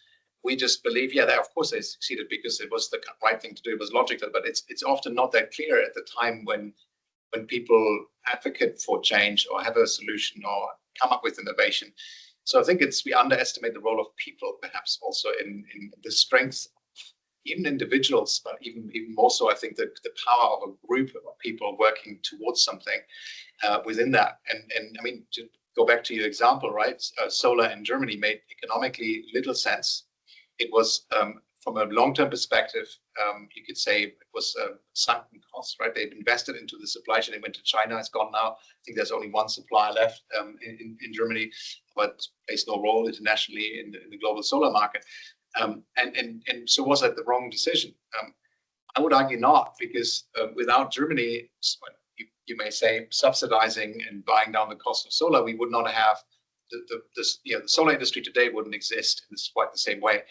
we just believe, yeah, of course they succeeded because it was the right thing to do. It was logical, but it's often not that clear at the time when people advocate for change or have a solution or come up with innovation. So I think we underestimate the role of people, perhaps also in the strength, even individuals, but even more so, I think the power of a group of people working towards something within that. And I mean, to go back to your example, right? Solar in Germany made economically little sense. It was from a long-term perspective, you could say it was sunken cost, right? They've invested into the supply chain. They went to China. It's gone now. I think there's only one supplier left in Germany, but plays no role internationally in the global solar market. And so was that the wrong decision? I would argue not, because without Germany, you may say, subsidizing and buying down the cost of solar, we would not have the solar industry today wouldn't exist in quite the same way.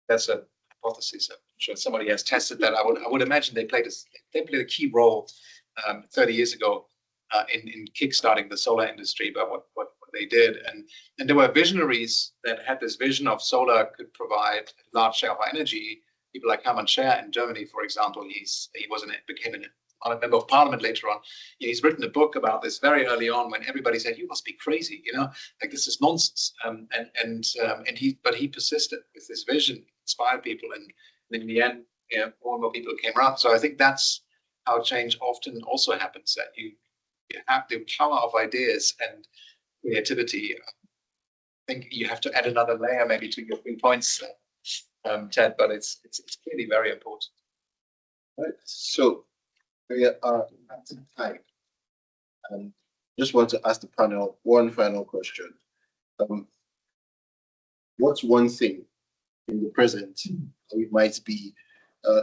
That's a hypothesis. I'm sure somebody has tested that. I would imagine they played a key role 30 years ago in kickstarting the solar industry, but what they did, and there were visionaries that had this vision of solar could provide a large share of our energy. People like Hermann Scher in Germany, for example, became a member of parliament later on. He's written a book about this very early on, when everybody said, "You must be crazy, like this is nonsense." But he persisted with this vision, inspired people, and in the end, more and more people came around. So I think that's how change often also happens, that you have the power of ideas and creativity. I think you have to add another layer maybe to your 3 points, Ted, but it's clearly very important. Right. So we are at time. Just want to ask the panel one final question. What's one thing in the present we might be,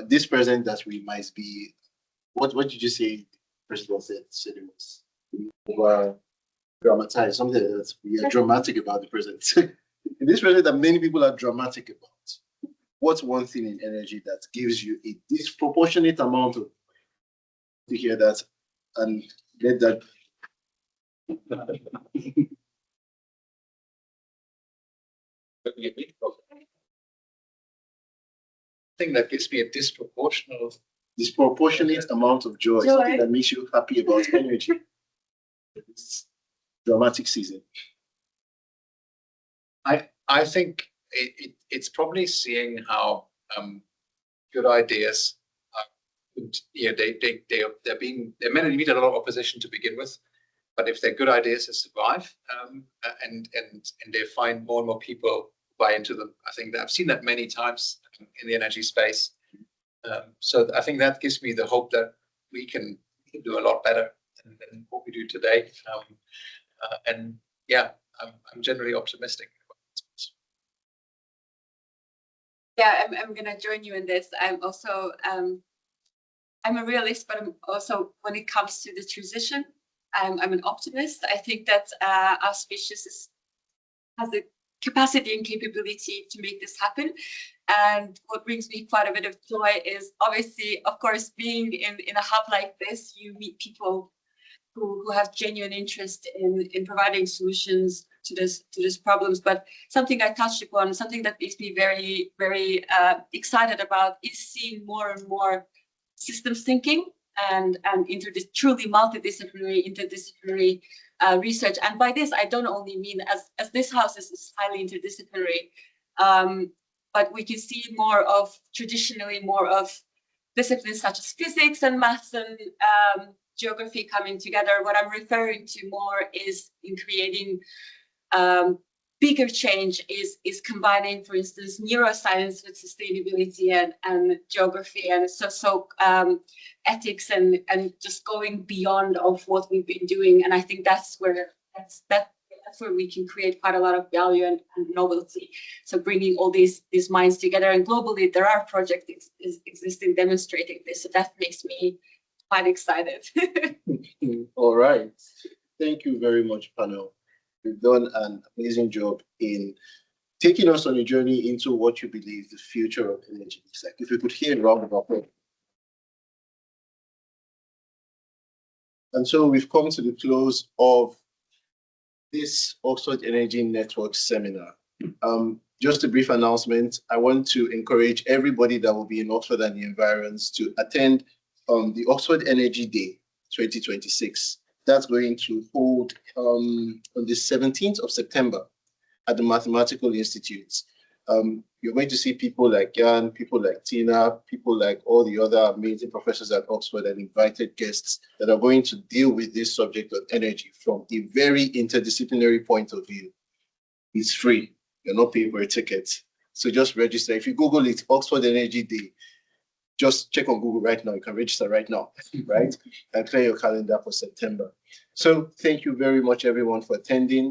this present that we might be, what did you say the president said it was over dramatized, something that we are dramatic about the present. In this present that many people are dramatic about, what's one thing in energy that gives you a disproportionate amount of to hear that and let that thing that gives me a disproportionate amount of joy, something that makes you happy about energy. This dramatic season. I think it's probably seeing how good ideas they're meant to meet a lot of opposition to begin with, but if they're good ideas, they survive, and they find more and more people buy into them. I think that I've seen that many times in the energy space. So I think that gives me the hope that we can do a lot better than what we do today. And yeah, I'm generally optimistic. Yeah, I'm gonna join you in this. I'm also I'm a realist, but I'm also, when it comes to the transition, I'm an optimist. I think that our species has the capacity and capability to make this happen. And what brings me quite a bit of joy is obviously, of course, being in a hub like this, you meet people who have genuine interest in providing solutions to this problems. But something I touched upon, something that makes me very, very excited about, is seeing more and more systems thinking and truly multidisciplinary, interdisciplinary research. And by this, I don't only mean as this house is highly interdisciplinary, but we can see traditionally more of disciplines such as physics and maths and geography coming together. What I'm referring to more is in creating bigger change is combining, for instance, neuroscience with sustainability and geography and so ethics and just going beyond of what we've been doing. And I think that's where we can create quite a lot of value and novelty. So bringing all these minds together, and globally there are projects existing demonstrating this. So that makes me quite excited. All right. Thank you very much, panel. You've done an amazing job in taking us on a journey into what you believe the future of energy is like. If we could hear a round of applause. And so we've come to the close of this Oxford Energy Network seminar. Just a brief announcement. I want to encourage everybody that will be in Oxford and the environs to attend the Oxford Energy Day 2026. That's going to hold on the 17th of September at the Mathematical Institute. You're going to see people like Jan, people like Tina, people like all the other amazing professors at Oxford and invited guests that are going to deal with this subject of energy from a very interdisciplinary point of view. It's free. You're not paying for a ticket. So just register. If you Google it, Oxford Energy Day, just check on Google right now. You can register right now, right? And clear your calendar for September. So thank you very much, everyone, for attending.